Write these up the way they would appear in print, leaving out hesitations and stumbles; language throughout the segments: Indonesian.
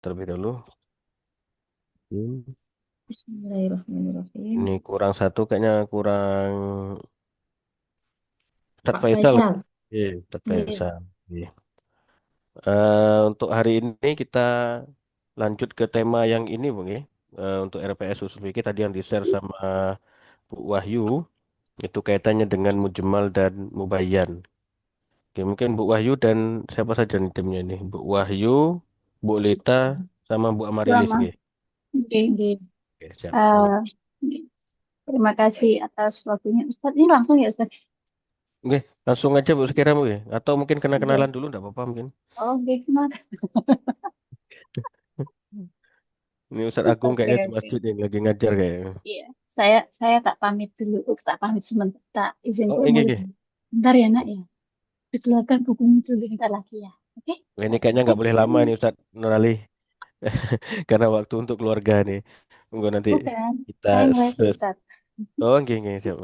terlebih dahulu. Bismillahirrahmanirrahim. Ini kurang satu kayaknya kurang Ustadz Pak Faisal. Faisal. Iya, Ustadz Nggih. Faisal. Iya. Untuk hari ini kita lanjut ke tema yang ini, Bung ya. Untuk RPS usul fikih tadi yang di-share sama Bu Wahyu itu kaitannya dengan mujmal dan mubayyan. Oke, mungkin Bu Wahyu dan siapa saja nih timnya ini? Bu Wahyu, Bu Lita, sama Bu Amarilis. Lama. Oke, Nggih, nggih. oke, siap. Eh, Terima kasih atas waktunya. Ustadz, ini langsung ya, Ustadz? Oke, langsung aja Bu sekiramu ya. Atau mungkin Nggih. kenal-kenalan dulu, enggak apa-apa mungkin. Oh, nggih, kenal. Ini Ustadz Agung Oke, kayaknya di oke. masjid yang lagi ngajar kayaknya. Iya. Saya tak pamit dulu. Tak pamit sebentar. Tak izin Oh, keluar ini, dulu. oke. Bentar ya, nak ya. Dikeluarkan bukunya dulu bentar lagi ya. Oke? Wah, ini kayaknya Oke. nggak boleh lama nih Ustadz Nurali. Karena waktu untuk keluarga nih. Monggo nanti Bukan. kita Saya mulai ses... Ustadz. Oh, oke, oke, siap.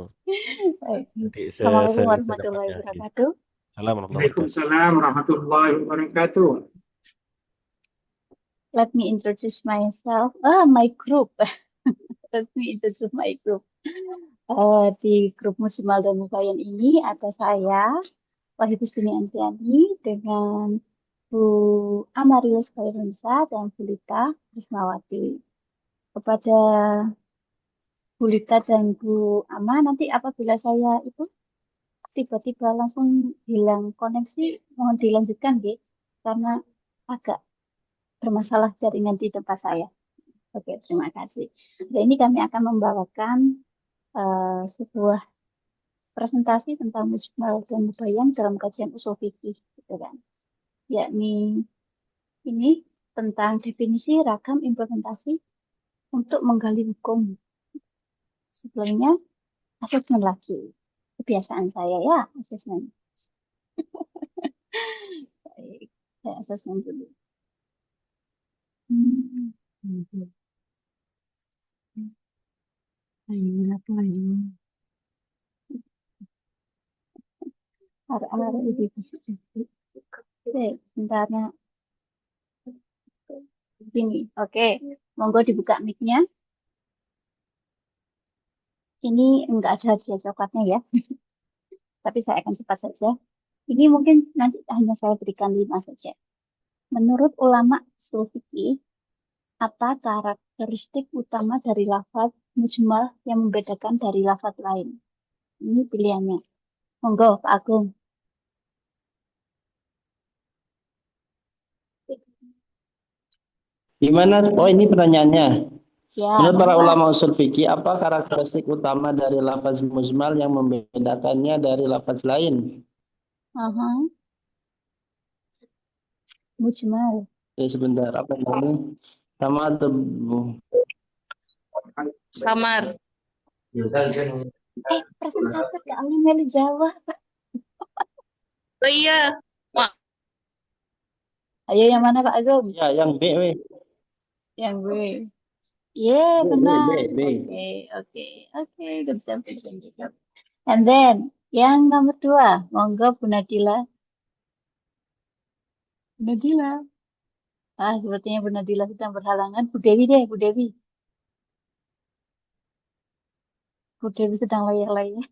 Baik. Nanti Assalamualaikum warahmatullahi sedapatnya. Oke. wabarakatuh. Assalamualaikum warahmatullahi wabarakatuh. Waalaikumsalam warahmatullahi wabarakatuh. Let me introduce myself. My group. Let me introduce my group. Di grup Musimal dan Mubayan ini ada saya, Wahidusini Andriani, dengan Bu Amarius Khairunisa dan Bu Lita Krismawati. Kepada Bu Lita dan Bu Ama, nanti apabila saya itu tiba-tiba langsung hilang koneksi, mohon dilanjutkan, guys, karena agak bermasalah jaringan di tempat saya. Oke, terima kasih. Hari ini kami akan membawakan sebuah presentasi tentang mujmal dan mubayyan dalam kajian usul fikih, gitu kan. Yakni ini tentang definisi ragam implementasi untuk menggali hukum. Sebelumnya asesmen lagi. Kebiasaan saya ya, asesmen. Baik, saya asesmen dulu. Hmm. Hmm. Ayo, apa ini? Arah-arah ini bisa. Oke, sebentarnya. Ini, oke. Monggo dibuka mic-nya. Ini enggak ada hadiah coklatnya ya, tapi saya akan cepat saja. Ini mungkin nanti hanya saya berikan 5 saja. Menurut ulama usul fikih, apa karakteristik utama dari lafaz mujmal yang membedakan dari lafaz lain? Ini pilihannya. Monggo, Pak Agung. Gimana? Oh, ini pertanyaannya. Ya, Menurut para monggo. ulama usul fikih, apa karakteristik utama dari lafaz mujmal yang membedakannya dari lafaz lain? Aha, mujmal. Ya, sebentar. Apa ini? Sama atau Samar. Presentator Kak Ali Meli Jawa, Pak. Oh iya, Mak. Ayo yang mana Pak Agung? ya, yang B, weh. Yang B. Ye, B, B, benar. B, B. Oke, oke, oke. Good job, good job, good job. And then, yang nomor 2. Monggo Bu Nadila. Bu Nadila. Sepertinya Bu Nadila sedang berhalangan. Bu Dewi deh, Bu Dewi. Bu Dewi sedang layar-layar.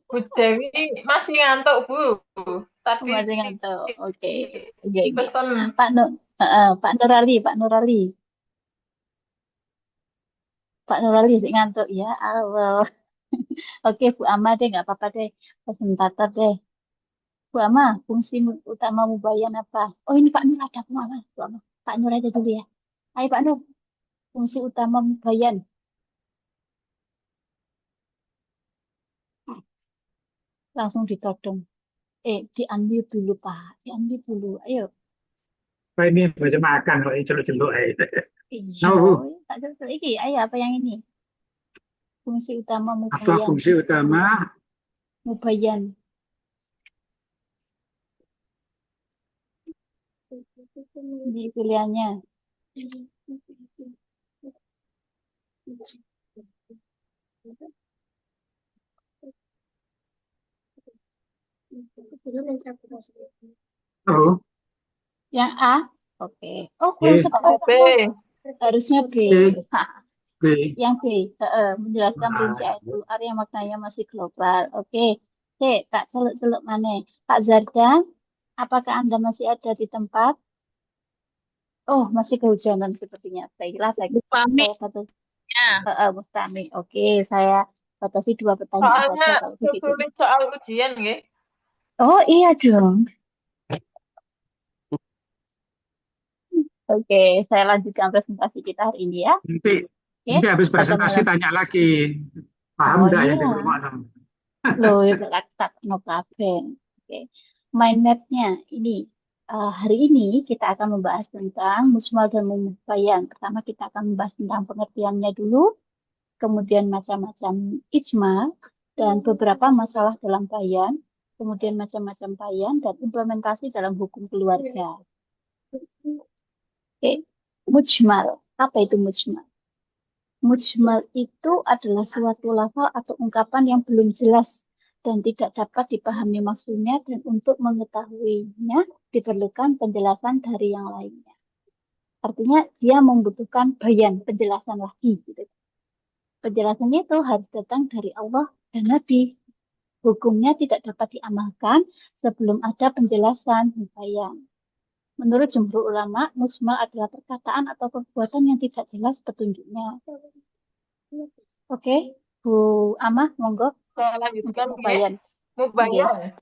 Bu Dewi masih ngantuk, Bu. Tadi Masih ngantuk. Oke, oke, oke. pesan. Pak Nur, Pak Nurali, Pak Nurali. Pak Nurali sih ngantuk ya. Allah. Oke, Bu Ama deh, nggak apa-apa deh. Presentator deh. Bu Ama, fungsi utama Mubayyan apa? Oh, ini Pak Nur ada, Bu Ama. Bu Ama. Pak Nur aja dulu ya. Ayo Pak Nur, fungsi utama Mubayyan. Langsung ditodong. Di-unmute dulu, Pak. Di-unmute dulu. Ayo. Apa ini baca makan kok ini celuk-celuk aja. Iya, Nah, tak ada lagi. Ayo, apa yang ini? Fungsi utama apa Mubayyan. fungsi utama? Mubayyan. Di pilihannya. Oh, Yang A. Oke. Oh, kurang Y, tepat. B. Harusnya B. Y, Hah, B. yang B. Menjelaskan rinci Nah, ayat keluar yang maknanya masih global. Oke. Oke, tak celuk-celuk mana? Pak Zardan, apakah Anda masih ada di tempat? Oh, masih kehujanan sepertinya. Baiklah, baik. Pamit Saya batasi, ya. Mustami. Oke, saya batasi 2 pertanyaan Soalnya saja kalau begitu. sulit soal ujian, nggih. Oh, iya dong. Oke, saya lanjutkan presentasi kita hari ini ya. nanti Oke, nanti habis presentasi bagaimana? tanya lagi. Paham Oh nggak yang iya, di rumah? loh, tak no kabeh. Oke, mind map-nya ini. Hari ini kita akan membahas tentang mujmal dan mubayyan. Pertama kita akan membahas tentang pengertiannya dulu, kemudian macam-macam ijma dan beberapa masalah dalam bayan, kemudian macam-macam bayan dan implementasi dalam hukum keluarga. Oke, mujmal. Apa itu mujmal? Mujmal itu adalah suatu lafal atau ungkapan yang belum jelas dan tidak dapat dipahami maksudnya dan untuk mengetahuinya diperlukan penjelasan dari yang lainnya. Artinya dia membutuhkan bayan, penjelasan lagi gitu. Penjelasannya itu harus datang dari Allah dan Nabi. Hukumnya tidak dapat diamalkan sebelum ada penjelasan bayan. Menurut jumhur ulama, mujmal adalah perkataan atau perbuatan yang tidak jelas petunjuknya. Oke, Bu Amah, monggo Saya untuk lanjutkan, nggih. mubayyan. Oke, Mubayyan.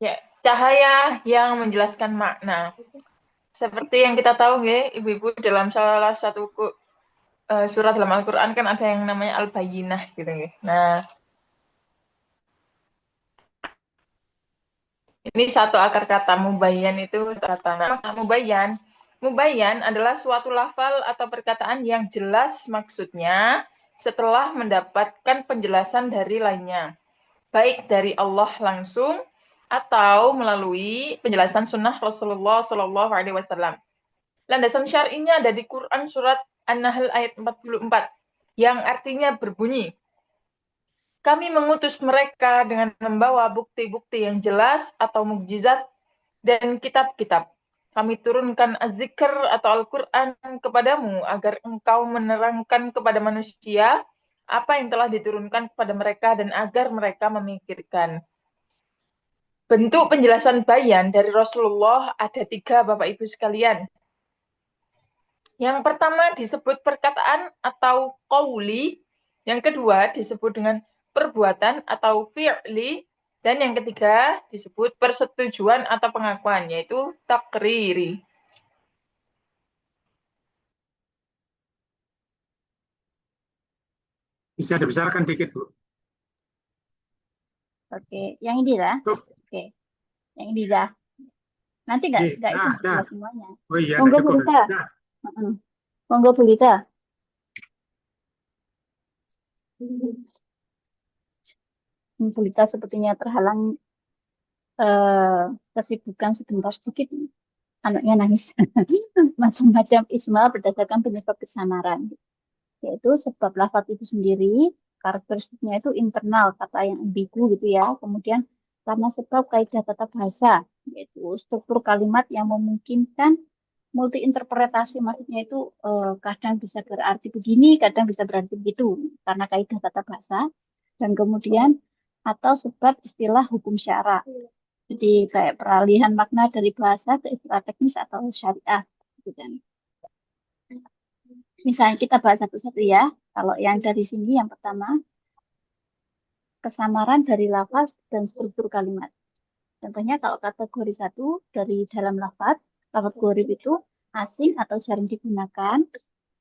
Ya, cahaya yang menjelaskan makna. Seperti yang kita tahu, nggih, Ibu-ibu, dalam salah satu surat dalam Al-Qur'an kan ada yang namanya Al-Bayyinah gitu, nggih. Nah, ini satu akar kata mubayyan itu kata. Nah, mubayyan adalah suatu lafal atau perkataan yang jelas maksudnya setelah mendapatkan penjelasan dari lainnya, baik dari Allah langsung atau melalui penjelasan sunnah Rasulullah Shallallahu Alaihi Wasallam. Landasan syar'inya ada di Quran surat An-Nahl ayat 44 yang artinya berbunyi, kami mengutus mereka dengan membawa bukti-bukti yang jelas atau mukjizat dan kitab-kitab. Kami turunkan az-zikr atau Al-Quran kepadamu agar engkau menerangkan kepada manusia apa yang telah diturunkan kepada mereka dan agar mereka memikirkan. Bentuk penjelasan bayan dari Rasulullah ada 3, Bapak Ibu sekalian. Yang pertama disebut perkataan atau qauli, yang kedua disebut dengan perbuatan atau fi'li, dan yang ketiga disebut persetujuan atau pengakuan, yaitu takriri. Bisa dibesarkan dikit, Bu. oke, yang ini lah. Tuh. Oke, yang ini dah. Nanti nggak itu Dah. jelas semuanya. Oh iya, Monggo cukup. Bulita. Dah. Monggo Bulita. Bulita sepertinya terhalang kesibukan sebentar sedikit. Anaknya nangis. Macam-macam ijma berdasarkan penyebab kesamaran. Yaitu sebab lafaz itu sendiri, karakteristiknya itu internal, kata yang ambigu gitu ya. Kemudian karena sebab kaidah tata bahasa, yaitu struktur kalimat yang memungkinkan multi interpretasi, maksudnya itu kadang bisa berarti begini, kadang bisa berarti begitu, karena kaidah tata bahasa. Dan kemudian atau sebab istilah hukum syara. Jadi kayak peralihan makna dari bahasa ke istilah teknis atau syariah. Gitu kan. Misalnya kita bahas satu-satu ya. Kalau yang dari sini yang pertama, kesamaran dari lafaz dan struktur kalimat. Contohnya kalau kategori 1 dari dalam lafaz gorib itu asing atau jarang digunakan.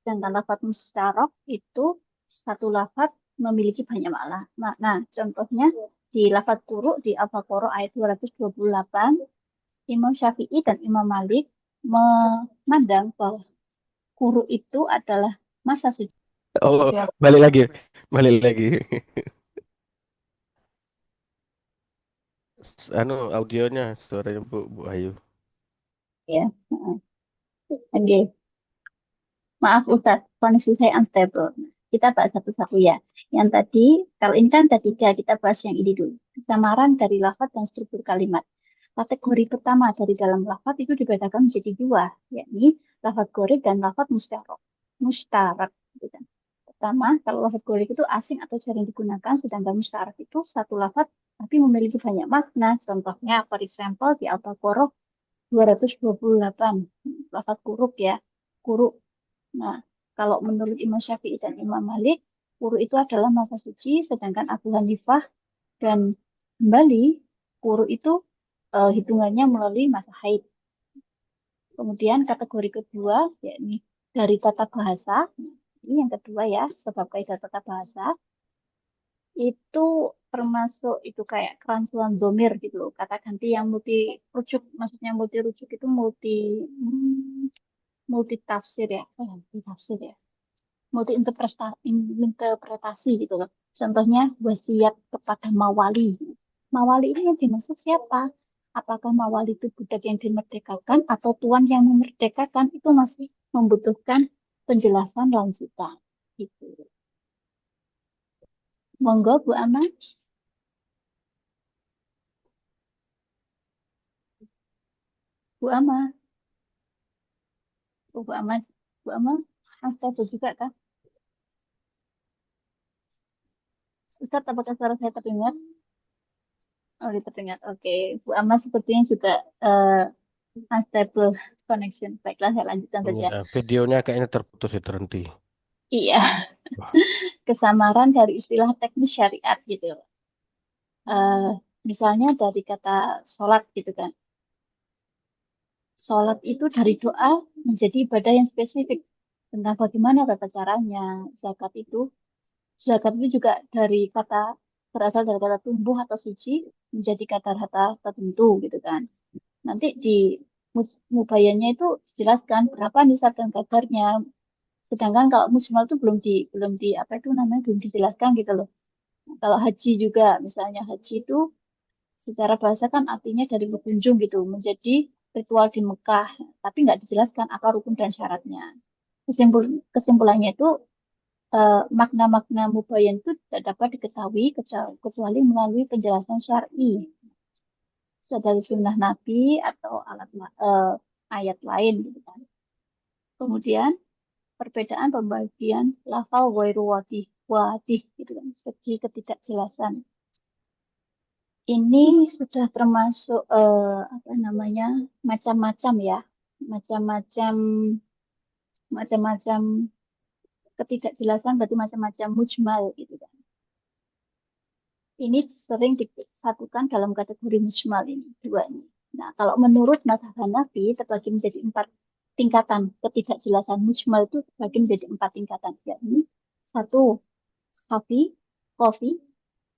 Sedangkan lafaz mustarok itu satu lafaz memiliki banyak makna. Contohnya di lafaz quru di Al-Baqarah ayat 228, Imam Syafi'i dan Imam Malik memandang bahwa quru itu adalah masa suci. Oh, Ya, balik lagi. Balik lagi. Anu audionya suaranya Bu Ayu. ya. Oke. Maaf Ustaz, kondisi saya unstable. Kita bahas satu-satu ya. Yang tadi, kalau ini kan ada 3, kita bahas yang ini dulu. Kesamaran dari lafaz dan struktur kalimat. Kategori pertama dari dalam lafaz itu dibedakan menjadi dua, yakni lafaz gharib dan lafaz mustarak. Mustarak, gitu kan. Pertama, kalau lafaz gharib itu asing atau jarang digunakan, sedangkan mustarak itu satu lafaz tapi memiliki banyak makna. Contohnya, for example, di Al-Baqarah 228, lafaz kuruk ya, kuruk. Nah, kalau menurut Imam Syafi'i dan Imam Malik, kuruk itu adalah masa suci, sedangkan Abu Hanifah dan kembali kuruk itu hitungannya melalui masa haid. Kemudian kategori kedua, yakni dari tata bahasa. Ini yang kedua ya, sebab kaidah tata bahasa itu termasuk itu kayak kerancuan domir gitu loh. Kata ganti yang multi rujuk, maksudnya multi rujuk itu multi tafsir ya, multi tafsir ya, multi interpretasi gitu loh. Contohnya wasiat kepada mawali. Mawali ini yang dimaksud siapa? Apakah mawali itu budak yang dimerdekakan atau tuan yang memerdekakan, itu masih membutuhkan penjelasan lanjutan. Gitu. Monggo Bu Ama. Bu Ama. Oh, Bu Ama, Astaga juga kah? Ustaz, apakah suara saya terdengar? Oh, terdengar. Oke, Bu Ama sepertinya juga unstable connection. Baiklah, saya lanjutkan saja. Ya, videonya kayaknya terputus ya, terhenti. Iya, kesamaran dari istilah teknis syariat gitu. Eh, Misalnya dari kata sholat gitu kan. Sholat itu dari doa menjadi ibadah yang spesifik tentang bagaimana tata caranya. Zakat itu juga berasal dari kata tumbuh atau suci menjadi kata-kata tertentu gitu kan. Nanti di mubayannya itu dijelaskan berapa nisab dan kadarnya. Sedangkan kalau mujmal itu belum di apa itu namanya belum dijelaskan gitu loh. Kalau haji juga, misalnya haji itu secara bahasa kan artinya dari berkunjung gitu, menjadi ritual di Mekah, tapi nggak dijelaskan apa rukun dan syaratnya. Kesimpulannya itu makna-makna mubayyan itu tidak dapat diketahui kecuali melalui penjelasan syar'i, bisa dari sunnah Nabi atau ayat lain gitu kan. Kemudian perbedaan pembagian lafal ghairu wadih gitu kan, segi ketidakjelasan. Ini sudah termasuk apa namanya macam-macam ya, macam-macam macam-macam ketidakjelasan berarti macam-macam mujmal gitu kan. Ini sering disatukan dalam kategori mujmal ini, dua ini. Nah, kalau menurut mazhab Hanafi terbagi menjadi 4 tingkatan. Ketidakjelasan mujmal itu terbagi menjadi 4 tingkatan, yakni satu, kofi,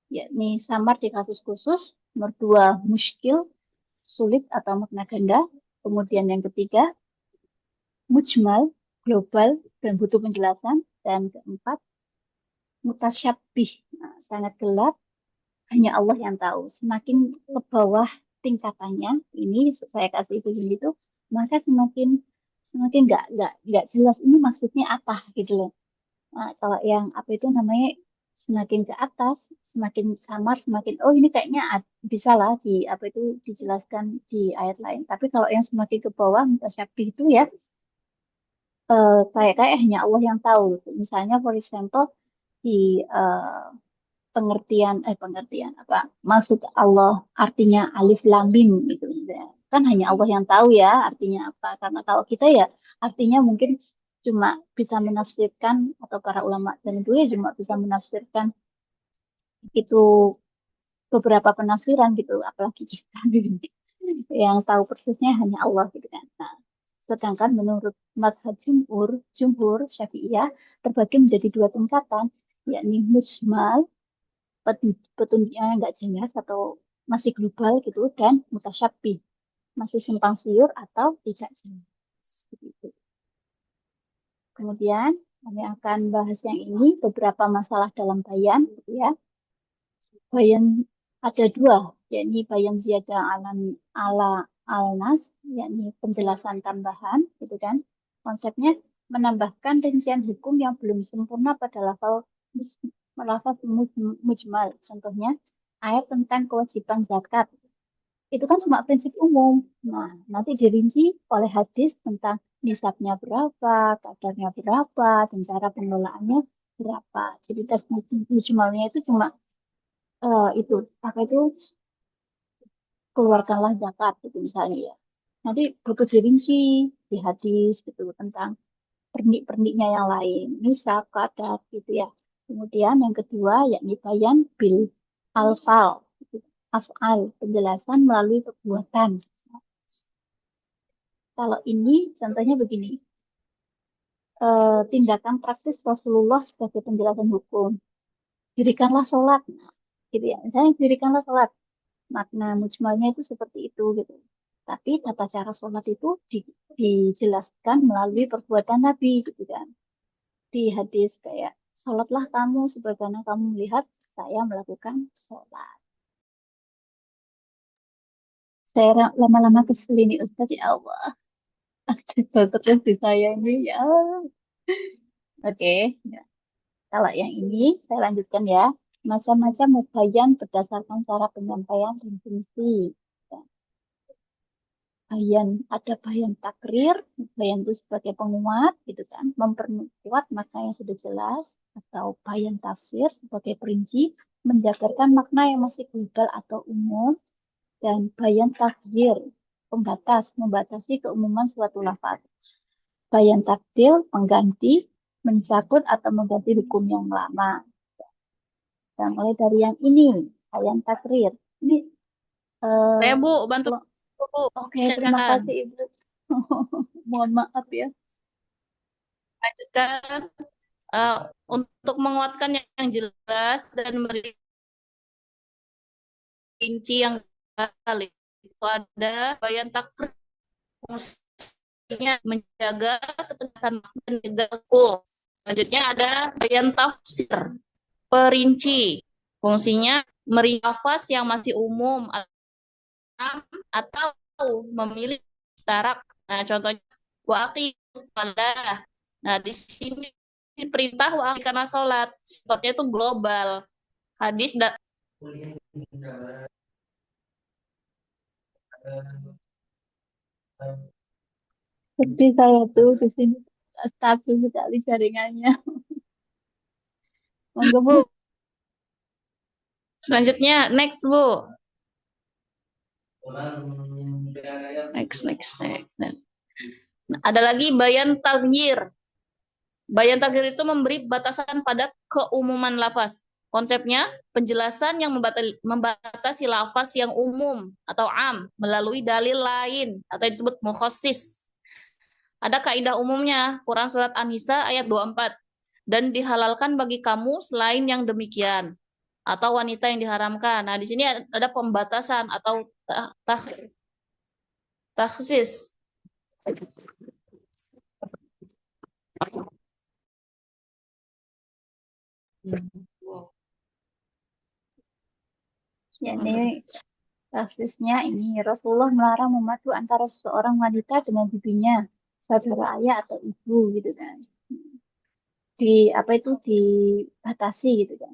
yakni samar di kasus khusus. Nomor 2, muskil, sulit atau makna ganda. Kemudian yang ketiga, mujmal, global dan butuh penjelasan. Dan keempat, mutasyabih, nah, sangat gelap, hanya Allah yang tahu. Semakin ke bawah tingkatannya, ini saya kasih begini itu, maka semakin semakin nggak jelas ini maksudnya apa gitu loh. Nah, kalau yang apa itu namanya semakin ke atas, semakin samar, semakin oh ini kayaknya bisa lah di apa itu dijelaskan di ayat lain. Tapi kalau yang semakin ke bawah, mutasyabih itu ya kayak hanya Allah yang tahu. Misalnya, for example di eh, pengertian apa maksud Allah artinya alif lam mim gitu ya. Kan hanya Allah yang tahu ya artinya apa, karena kalau kita ya artinya mungkin cuma bisa menafsirkan, atau para ulama dan itu ya cuma bisa menafsirkan itu beberapa penafsiran gitu, apalagi kita yang tahu persisnya hanya Allah gitu kan. Nah, sedangkan menurut mazhab jumhur Syafi'iyah terbagi menjadi 2 tingkatan, yakni mujmal, petunjuknya nggak jelas atau masih global gitu, dan mutasyabih, masih simpang siur atau tidak jelas. Seperti itu. Kemudian kami akan bahas yang ini beberapa masalah dalam bayan gitu ya. Bayan ada 2, yakni bayan ziyadah ala al-nas, yakni penjelasan tambahan gitu kan. Konsepnya menambahkan rincian hukum yang belum sempurna pada lafal mujmal. Contohnya ayat tentang kewajiban zakat. Itu kan cuma prinsip umum. Nah, nanti dirinci oleh hadis tentang nisabnya berapa, kadarnya berapa, dan cara pengelolaannya berapa. Jadi tes mujmalnya itu cuma itu apa itu keluarkanlah zakat gitu misalnya ya. Nanti butuh dirinci di hadis gitu tentang pernik-perniknya yang lain, nisab, kadar gitu ya. Kemudian yang kedua yakni bayan bil alfal, gitu. Af'al, penjelasan melalui perbuatan. Kalau ini contohnya begini, tindakan praktis Rasulullah sebagai penjelasan hukum. Dirikanlah sholat, nah, gitu ya. Misalnya dirikanlah sholat, makna mujmalnya itu seperti itu gitu. Tapi tata cara sholat itu dijelaskan melalui perbuatan Nabi gitu kan. Di hadis kayak sholatlah kamu sebagaimana kamu melihat saya melakukan sholat. Saya lama-lama kesel ini Ustaz ya Allah. Terus di saya ini ya. Oke, ya. Kalau yang ini saya lanjutkan ya. Macam-macam mubayyan berdasarkan cara penyampaian dan fungsi. Ya. Bayan, ada bayan takrir, bayan itu sebagai penguat, gitu kan, memperkuat makna yang sudah jelas, atau bayan tafsir sebagai perinci, menjabarkan makna yang masih global atau umum, dan bayan takdir, pembatas, membatasi keumuman suatu lafaz. Bayan takdil, pengganti, mencabut atau mengganti hukum yang lama. Dan mulai dari yang ini, bayan takrir. Ini, Saya Bu, bantu lo- Bu oke, terima bacakan. kasih Ibu. Mohon maaf ya. Lanjutkan. Eh, untuk menguatkan yang jelas dan merinci yang kali itu ada bayan takrir, fungsinya menjaga ketegasan dan juga betul. Selanjutnya ada bayan tafsir, perinci, fungsinya merinci lafaz yang masih umum atau memilih mustarak. Nah, contohnya waqimus shalah. Nah, di sini perintah karena sholat, sifatnya itu global. Hadis Seperti saya tuh di sini stabil sekali jaringannya. Monggo Bu. selanjutnya next Bu. Next. Nah, ada lagi bayan taghyir. Bayan taghyir itu memberi batasan pada keumuman lafaz. Konsepnya penjelasan yang membatasi lafaz yang umum atau am melalui dalil lain atau disebut mukhassis. Ada kaidah umumnya, Quran Surat An-Nisa ayat 24. Dan dihalalkan bagi kamu selain yang demikian. Atau wanita yang diharamkan. Nah, di sini ada pembatasan atau takhsis. Ya, ini kasusnya ini Rasulullah melarang memadu antara seorang wanita dengan bibinya, saudara ayah atau ibu gitu kan. Di apa itu dibatasi gitu kan.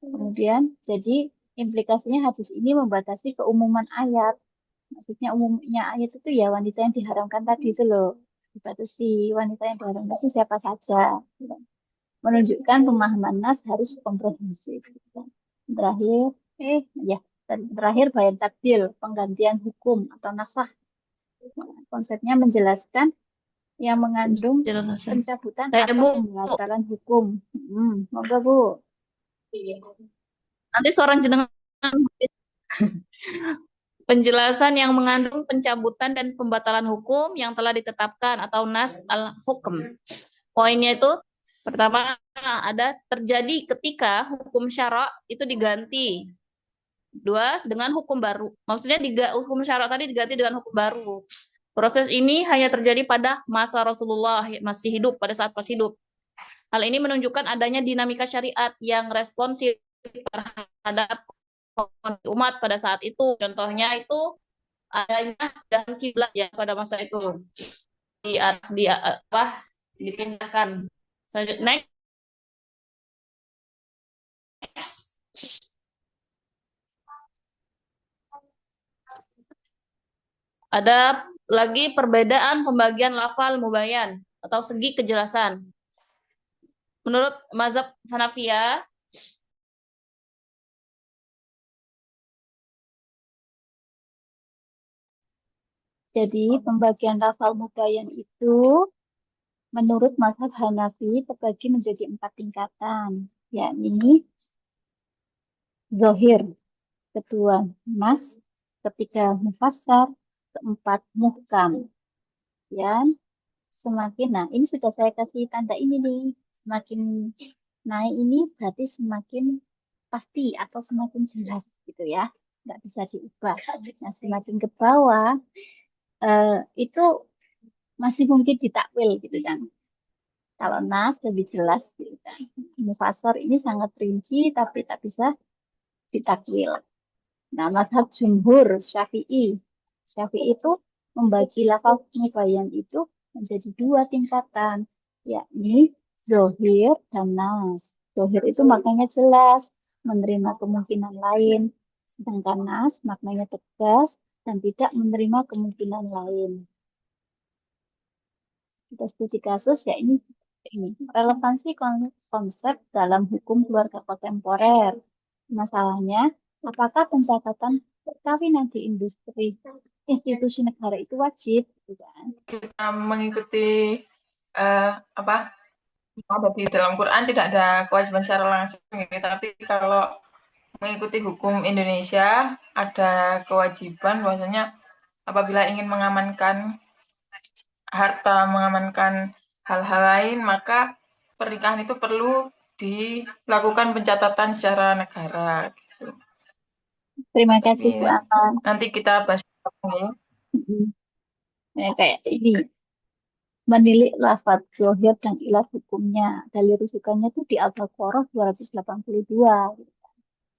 Kemudian jadi implikasinya hadis ini membatasi keumuman ayat. Maksudnya umumnya ayat itu ya wanita yang diharamkan tadi itu loh. Dibatasi wanita yang diharamkan itu siapa saja. Gitu kan. Menunjukkan pemahaman nas harus komprehensif. Gitu kan. Terakhir, ya, dan terakhir bayan takdil, penggantian hukum atau nasah. Konsepnya menjelaskan yang mengandung pencabutan Saya atau Bu, pembatalan hukum. Moga Bu. nanti seorang jenengan penjelasan yang mengandung pencabutan dan pembatalan hukum yang telah ditetapkan atau nas al-hukm. Poinnya itu pertama ada terjadi ketika hukum syara itu diganti. Dua, dengan hukum baru. Maksudnya hukum syara tadi diganti dengan hukum baru. Proses ini hanya terjadi pada masa Rasulullah masih hidup, pada saat pas hidup. Hal ini menunjukkan adanya dinamika syariat yang responsif terhadap umat pada saat itu. Contohnya itu adanya dan kiblat ya pada masa itu di apa dipindahkan. Selanjutnya next. Ada lagi perbedaan pembagian lafal mubayyan atau segi kejelasan. Menurut mazhab Hanafiyah, Jadi pembagian lafal mubayyan itu menurut mazhab Hanafi terbagi menjadi 4 tingkatan, yakni zohir, kedua nas, ketiga mufassar, keempat muhkam. Dan semakin, nah ini sudah saya kasih tanda ini nih, semakin naik ini berarti semakin pasti atau semakin jelas gitu ya, nggak bisa diubah. Nah semakin ke bawah itu masih mungkin ditakwil gitu kan. Kalau nas lebih jelas gitu kan. Mufassar ini sangat rinci tapi tak bisa ditakwil. Nah, mazhab jumhur Syafi'i. Syafi'i itu membagi lafal mubayyan itu menjadi 2 tingkatan, yakni zohir dan nas. Zohir itu maknanya jelas, menerima kemungkinan lain. Sedangkan nas maknanya tegas dan tidak menerima kemungkinan lain. Kita studi kasus ya ini relevansi konsep dalam hukum keluarga kontemporer. Masalahnya, apakah pencatatan perkawinan di industri institusi negara itu wajib? Gitu kan? Kita mengikuti apa? Ada di dalam Quran tidak ada kewajiban secara langsung, ya. Tapi kalau mengikuti hukum Indonesia ada kewajiban bahwasanya apabila ingin mengamankan harta, mengamankan hal-hal lain, maka pernikahan itu perlu dilakukan pencatatan secara negara. Gitu. Terima kasih Bu Ya. Aman. Nanti kita bahas ya. Ya, kayak ini menilik lafaz zohir dan ilat hukumnya. Dalil rujukannya itu di Al-Baqarah 282.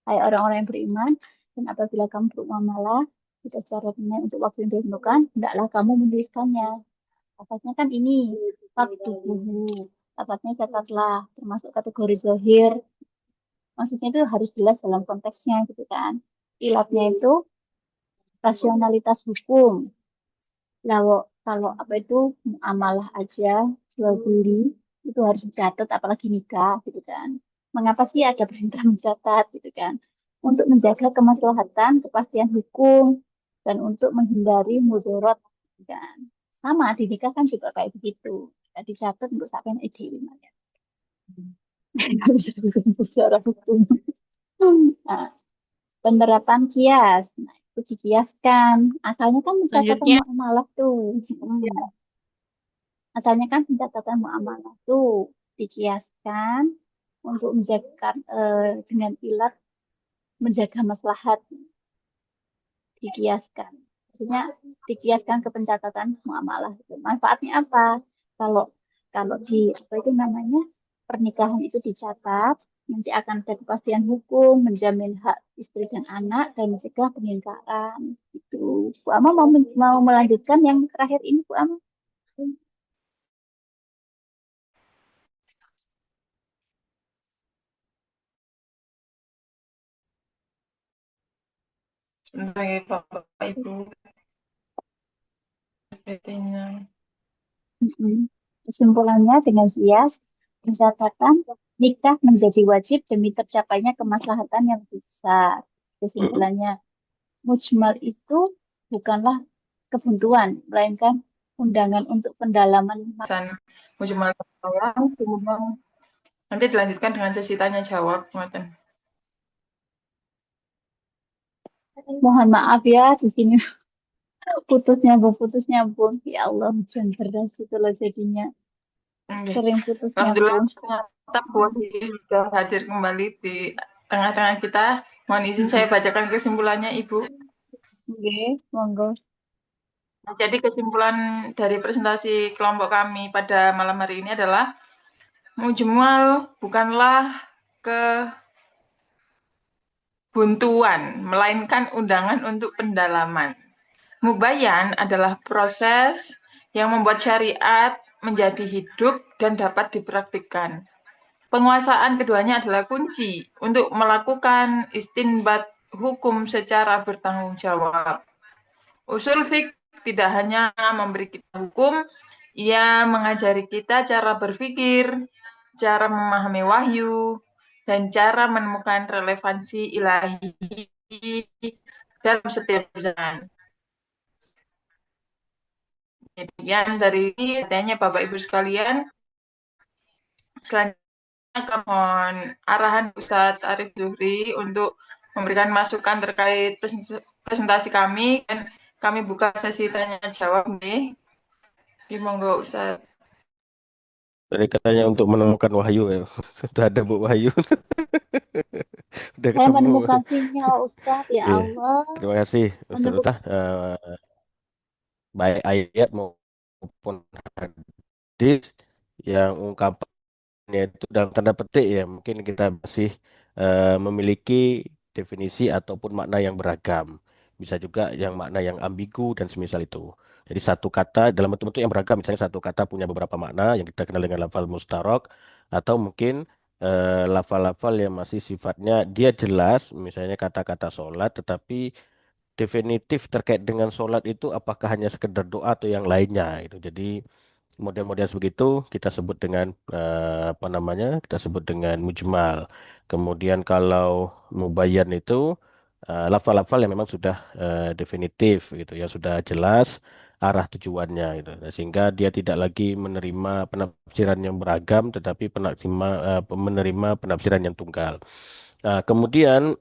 Kayak orang-orang yang beriman, dan apabila kamu bermuamalah tidak secara tunai untuk waktu yang ditentukan, hendaklah kamu menuliskannya. Lafaznya kan ini, faktubuhu. Lafaznya catatlah, termasuk kategori zohir. Maksudnya itu harus jelas dalam konteksnya gitu kan. Ilatnya itu rasionalitas hukum. Kalau apa itu muamalah aja, jual beli, itu harus dicatat, apalagi nikah gitu kan. Mengapa sih ada perintah mencatat gitu kan? Untuk menjaga kemaslahatan, kepastian hukum, dan untuk menghindari mudarat gitu kan. Sama di nikah kan juga kayak begitu. Ya, dicatat untuk sampai ide ya. Nggak bisa dibentuk secara hukum. Nah, penerapan kias. Nah, itu dikiaskan. Asalnya kan pencatatan selanjutnya muamalah tuh. Asalnya kan pencatatan muamalah tuh dikiaskan untuk menjaga dengan ilat menjaga maslahat, dikiaskan. Maksudnya dikiaskan ke pencatatan muamalah. Manfaatnya apa? Kalau kalau di apa itu namanya pernikahan itu dicatat, nanti akan ada kepastian hukum, menjamin hak istri dan anak, dan mencegah pengingkaran. Itu. Bu Ama mau melanjutkan yang terakhir ini, Bu Ama? Sebentar ya Bapak Ibu. PT-nya. Kesimpulannya dengan kias, pencatatan nikah menjadi wajib demi tercapainya kemaslahatan yang besar. Kesimpulannya, mujmal itu bukanlah kebuntuan, melainkan undangan untuk pendalaman. Mujmal kemudian nanti dilanjutkan dengan sesi tanya jawab. Mohon maaf ya di sini putus nyambung. Ya Allah, hujan deras itu loh jadinya. Sering putus Alhamdulillah nyambung. ternyata Bu sudah hadir kembali di tengah-tengah kita. Mohon izin saya bacakan kesimpulannya Ibu. Oke, monggo. Nah, jadi kesimpulan dari presentasi kelompok kami pada malam hari ini adalah mujmal bukanlah kebuntuan, melainkan undangan untuk pendalaman. Mubayyan adalah proses yang membuat syariat menjadi hidup dan dapat dipraktikkan. Penguasaan keduanya adalah kunci untuk melakukan istinbat hukum secara bertanggung jawab. Usul fikih tidak hanya memberi kita hukum, ia mengajari kita cara berpikir, cara memahami wahyu, dan cara menemukan relevansi ilahi dalam setiap zaman. Demikian dari ini, katanya Bapak Ibu sekalian, selanjutnya kami mohon arahan Ustadz Arif Zuhri untuk memberikan masukan terkait presentasi kami, dan kami buka sesi tanya jawab nih. Monggo Ustadz. Tadi katanya untuk menemukan wahyu ya. Sudah ada Bu Wahyu. Udah Saya ketemu. menemukan sinyal Ustadz, ya Iya. Allah. Terima kasih Ustaz Menemukan Utah. Baik ayat maupun hadis yang ungkapannya itu dalam tanda petik ya mungkin kita masih memiliki definisi ataupun makna yang beragam. Bisa juga yang makna yang ambigu dan semisal itu. Jadi satu kata dalam bentuk-bentuk yang beragam, misalnya satu kata punya beberapa makna yang kita kenal dengan lafal mustarok, atau mungkin lafal-lafal yang masih sifatnya dia jelas, misalnya kata-kata sholat, tetapi definitif terkait dengan sholat itu apakah hanya sekedar doa atau yang lainnya itu. Jadi model-model begitu kita sebut dengan apa namanya? Kita sebut dengan mujmal. Kemudian kalau mubayyan itu lafal-lafal yang memang sudah definitif gitu ya, sudah jelas arah tujuannya gitu. Nah, sehingga dia tidak lagi menerima penafsiran yang beragam tetapi menerima penafsiran yang tunggal. Nah, kemudian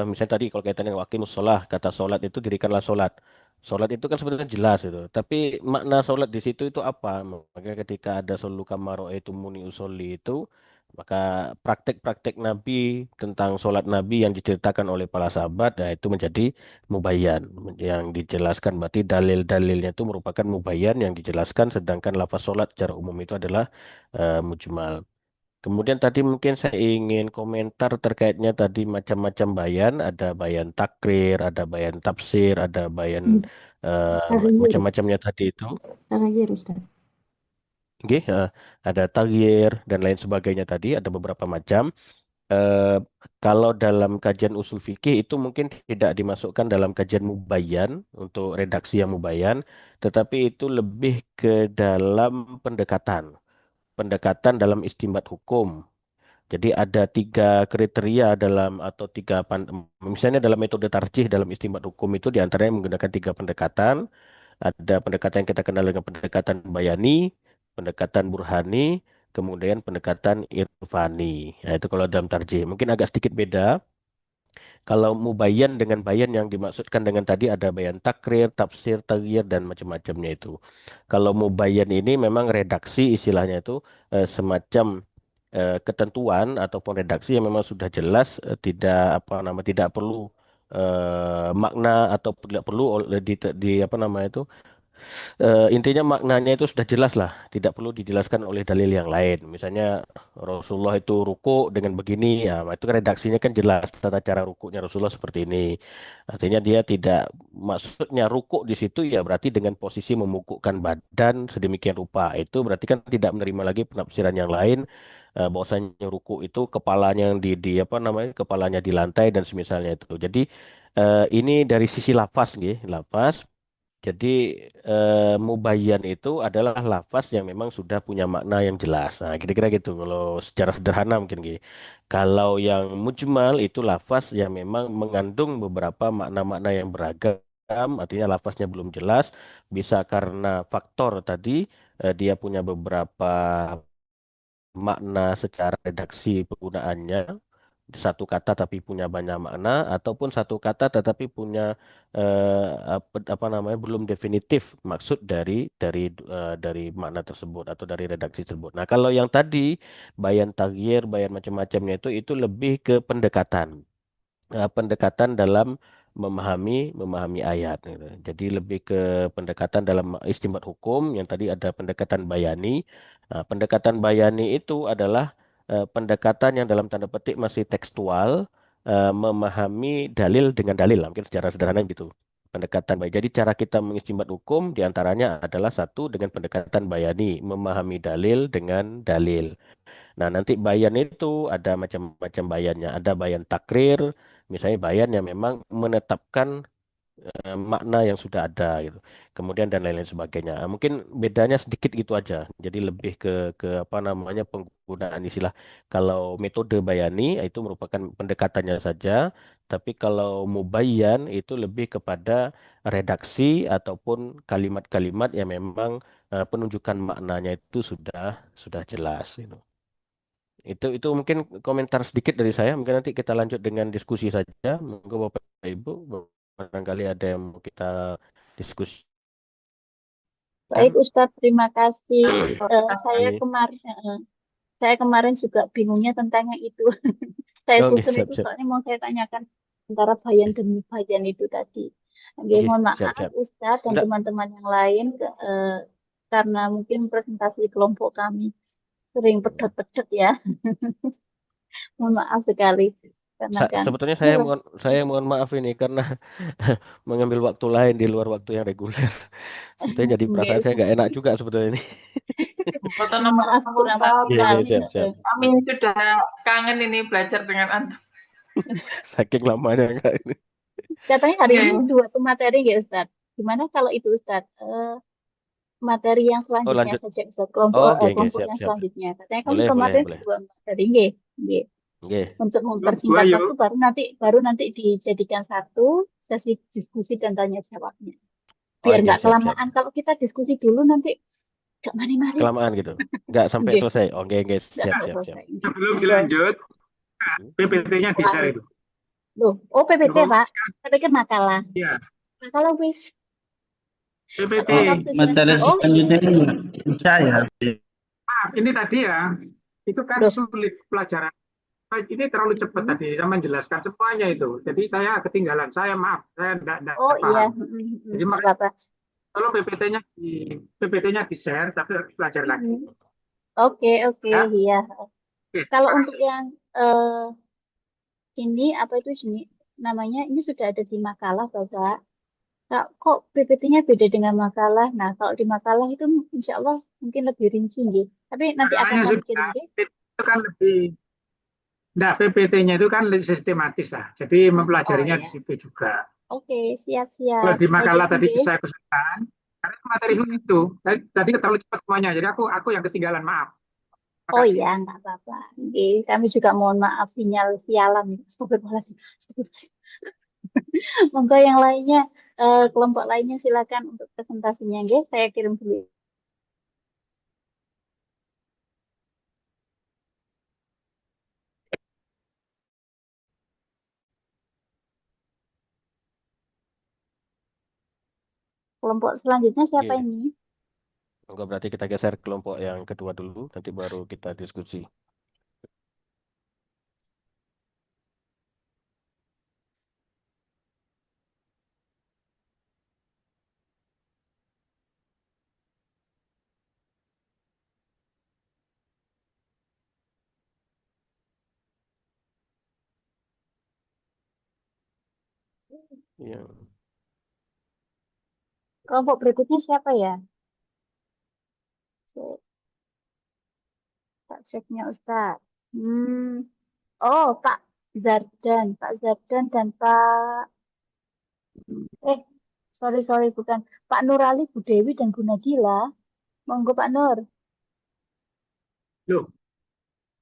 misalnya tadi kalau kaitannya dengan waqimus sholah, kata sholat itu dirikanlah sholat. Sholat itu kan sebenarnya jelas itu. Tapi makna sholat di situ itu apa? Maka ketika ada solu kamaro itu muni usolli itu, maka praktek-praktek Nabi tentang sholat Nabi yang diceritakan oleh para sahabat, nah itu menjadi mubayyan. Yang dijelaskan berarti dalil-dalilnya itu merupakan mubayyan yang dijelaskan, sedangkan lafaz sholat secara umum itu adalah mujmal. Kemudian tadi mungkin saya ingin komentar terkaitnya tadi macam-macam bayan, ada bayan takrir, ada bayan tafsir, ada bayan Taghyir, macam-macamnya tadi itu. taghyir Ustaz. Oke, ada tagyir dan lain sebagainya tadi, ada beberapa macam. Eh, Kalau dalam kajian usul fikih itu mungkin tidak dimasukkan dalam kajian mubayyan untuk redaksi yang mubayyan, tetapi itu lebih ke dalam pendekatan, pendekatan dalam istimbat hukum. Jadi ada tiga kriteria dalam atau misalnya dalam metode tarjih dalam istimbat hukum itu diantaranya menggunakan tiga pendekatan. Ada pendekatan yang kita kenal dengan pendekatan bayani, pendekatan burhani, kemudian pendekatan irfani. Nah, itu kalau dalam tarjih. Mungkin agak sedikit beda. Kalau mubayyan dengan bayan yang dimaksudkan dengan tadi ada bayan takrir, tafsir, taghyir, dan macam-macamnya itu. Kalau mubayyan ini memang redaksi istilahnya itu semacam ketentuan ataupun redaksi yang memang sudah jelas tidak apa nama tidak perlu makna atau tidak perlu di apa nama itu intinya maknanya itu sudah jelas lah, tidak perlu dijelaskan oleh dalil yang lain. Misalnya Rasulullah itu ruku dengan begini, ya itu kan redaksinya kan jelas tata cara rukuknya Rasulullah seperti ini. Artinya dia tidak maksudnya ruku di situ ya berarti dengan posisi memukukkan badan sedemikian rupa. Itu berarti kan tidak menerima lagi penafsiran yang lain. Bahwasanya ruku itu kepalanya yang di apa namanya kepalanya di lantai dan semisalnya itu. Jadi ini dari sisi lafaz, nggih, lafaz. Jadi mubayyan itu adalah lafaz yang memang sudah punya makna yang jelas. Nah, kira-kira gitu kalau secara sederhana mungkin gitu. Kalau yang mujmal itu lafaz yang memang mengandung beberapa makna-makna yang beragam, artinya lafaznya belum jelas, bisa karena faktor tadi dia punya beberapa makna secara redaksi penggunaannya satu kata tapi punya banyak makna ataupun satu kata tetapi punya apa namanya belum definitif maksud dari makna tersebut atau dari redaksi tersebut. Nah, kalau yang tadi bayan taghyir, bayan macam-macamnya itu lebih ke pendekatan. Pendekatan dalam memahami ayat gitu. Jadi lebih ke pendekatan dalam istimbat hukum yang tadi ada pendekatan bayani. Nah, pendekatan bayani itu adalah pendekatan yang dalam tanda petik masih tekstual, memahami dalil dengan dalil lah, mungkin secara sederhana gitu. Pendekatan bayani. Jadi cara kita mengistimbat hukum diantaranya adalah satu dengan pendekatan bayani, memahami dalil dengan dalil. Nah, nanti bayan itu ada macam-macam bayannya. Ada bayan takrir, misalnya bayan yang memang menetapkan makna yang sudah ada gitu. Kemudian dan lain-lain sebagainya. Mungkin bedanya sedikit gitu aja. Jadi lebih ke apa namanya penggunaan istilah. Kalau metode bayani itu merupakan pendekatannya saja, tapi kalau mubayyan itu lebih kepada redaksi ataupun kalimat-kalimat yang memang penunjukan maknanya itu sudah jelas gitu. Itu mungkin komentar sedikit dari saya. Mungkin nanti kita lanjut dengan diskusi saja. Monggo Bapak Ibu, barangkali ada yang mau kita diskusikan. Baik Ustadz, terima kasih. Saya Oke. kemarin saya kemarin juga bingungnya tentang yang itu. Saya Oke, susun itu siap-siap. soalnya mau saya tanyakan antara bayan dan mubayan itu tadi. Oke, Oke, mohon maaf siap-siap. Ustadz dan Enggak, teman-teman yang lain karena mungkin presentasi kelompok kami sering pedet-pedet ya. Mohon maaf sekali karena kan sebetulnya ini loh. saya mohon maaf ini karena mengambil waktu lain di luar waktu yang reguler. Sebetulnya jadi perasaan Nggak, saya nggak enak juga sebetulnya ini. Mboten maaf napa-napa, kurang Ustaz. Iya, iya, maksimal. siap-siap. Kami sudah kangen ini belajar dengan antum. Saking lamanya enggak ini. Katanya hari Iya, ini iya. dua tuh materi ya Ustadz. Gimana kalau itu Ustadz? Materi yang Oh, selanjutnya lanjut. saja Ustadz. Kelompok Oh, oke, oke, kelompok yang siap-siap. selanjutnya. Katanya kan Boleh, boleh, kemarin boleh. dua materi, nggih. Nggih. Oke. Untuk Dua mempersingkat yuk. waktu baru nanti dijadikan satu sesi diskusi dan tanya jawabnya. Biar Oke, nggak siap-siap. kelamaan. Kalau kita diskusi dulu nanti nggak mari-mari. Kelamaan gitu. Nggak sampai Nggih, selesai. Oke, oke, nggak siap, sampai siap, siap. selesai. Nggih. Sebelum Monggo. dilanjut, PPT-nya di-share itu. Loh, oh PPT Cukup? Pak. PPT makalah. Ya, Makalah wis. PPT. Katanya kan sudah. Materi Oh iya. selanjutnya ini saya. Maaf, ini tadi ya, itu kan Loh. sulit pelajaran. Ini terlalu cepat tadi, saya menjelaskan semuanya itu. Jadi saya ketinggalan, saya maaf, saya tidak Oh iya. paham. Jadi Nggak makanya apa-apa. kalau PPT-nya di-share, tapi harus belajar lagi. Oke, oke, Ya, iya. oke. Kalau Terima untuk kasih. yang ini apa itu sini namanya ini sudah ada di makalah Bapak. Kok PPT-nya beda dengan makalah? Nah, kalau di makalah itu insya Allah mungkin lebih rinci gitu. Tapi nanti akan Makalahnya kami sudah, kirim deh. itu kan lebih, enggak, PPT-nya itu kan lebih sistematis lah. Jadi Oh mempelajarinya di ya. situ juga. Oke, Kalau siap-siap. di Saya makalah kirim tadi deh. saya kesulitan, karena itu materi sulit itu. Tadi terlalu cepat semuanya, jadi aku yang ketinggalan, maaf. Terima Oh kasih. ya, nggak apa-apa. Oke, kami juga mohon maaf sinyal sialan. Astagfirullahaladzim. Astagfirullahaladzim. Monggo yang lainnya, kelompok lainnya silakan untuk presentasinya, nggih. Saya kirim dulu. Kelompok selanjutnya siapa Oke. ini? Monggo berarti kita geser kelompok yang kedua dulu, nanti baru kita diskusi. Iya. Kelompok berikutnya siapa ya? Tak ceknya Ustaz. Hmm. Oh, Pak Zardan dan eh, sorry, bukan. Pak Nurali, Bu Dewi, dan Bu Najila. Monggo Pak Nur. Loh,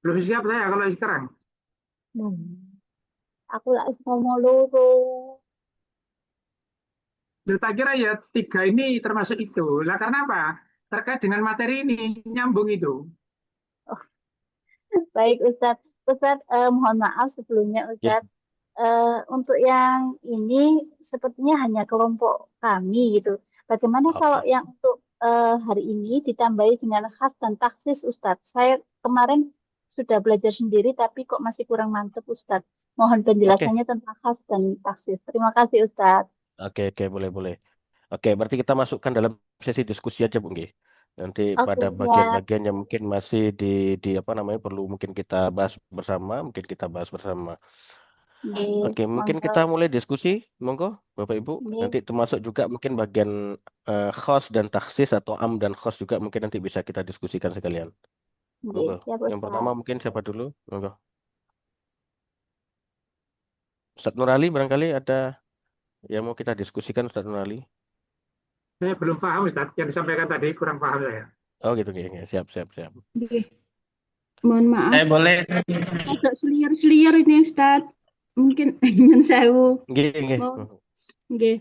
belum siap saya kalau sekarang. Aku lagi ngomong loro. Loh, tak kira ya tiga ini termasuk itu. Lah karena apa? Terkait dengan materi ini, nyambung itu. Baik Ustaz. Ustaz, mohon maaf sebelumnya Ya, Ustaz. Untuk yang ini sepertinya hanya kelompok kami gitu. Bagaimana kalau oke. yang untuk hari ini ditambahi dengan khas dan taksis Ustadz? Saya kemarin sudah belajar sendiri tapi kok masih kurang mantep Ustadz. Mohon Oke, penjelasannya tentang khas dan taksis. Terima kasih Ustadz. oke, boleh, boleh. Oke, berarti kita masukkan dalam sesi diskusi aja, Bu Nggih. Nanti Oke, pada siap. bagian-bagian yang mungkin masih di apa namanya perlu mungkin kita bahas bersama, mungkin kita bahas bersama. Nggih, Oke, mungkin monggo. kita mulai diskusi, monggo, Bapak Ibu. Nggih, Nanti termasuk juga mungkin bagian khos dan taksis atau am dan khos juga mungkin nanti bisa kita diskusikan sekalian. nggih, Monggo. siap Yang pertama Ustadz. mungkin siapa dulu? Monggo. Ustadz Nurali barangkali ada. yang mau kita diskusikan Ustaz Nurali? Saya belum paham Ustaz, yang disampaikan tadi kurang paham saya. Oh gitu, oke. Siap, siap, siap. Nggih. Mohon maaf, Saya boleh agak seliar-seliar ini Ustadz. Mungkin ingin sewu. Nggih, nggih. Mau, nggih.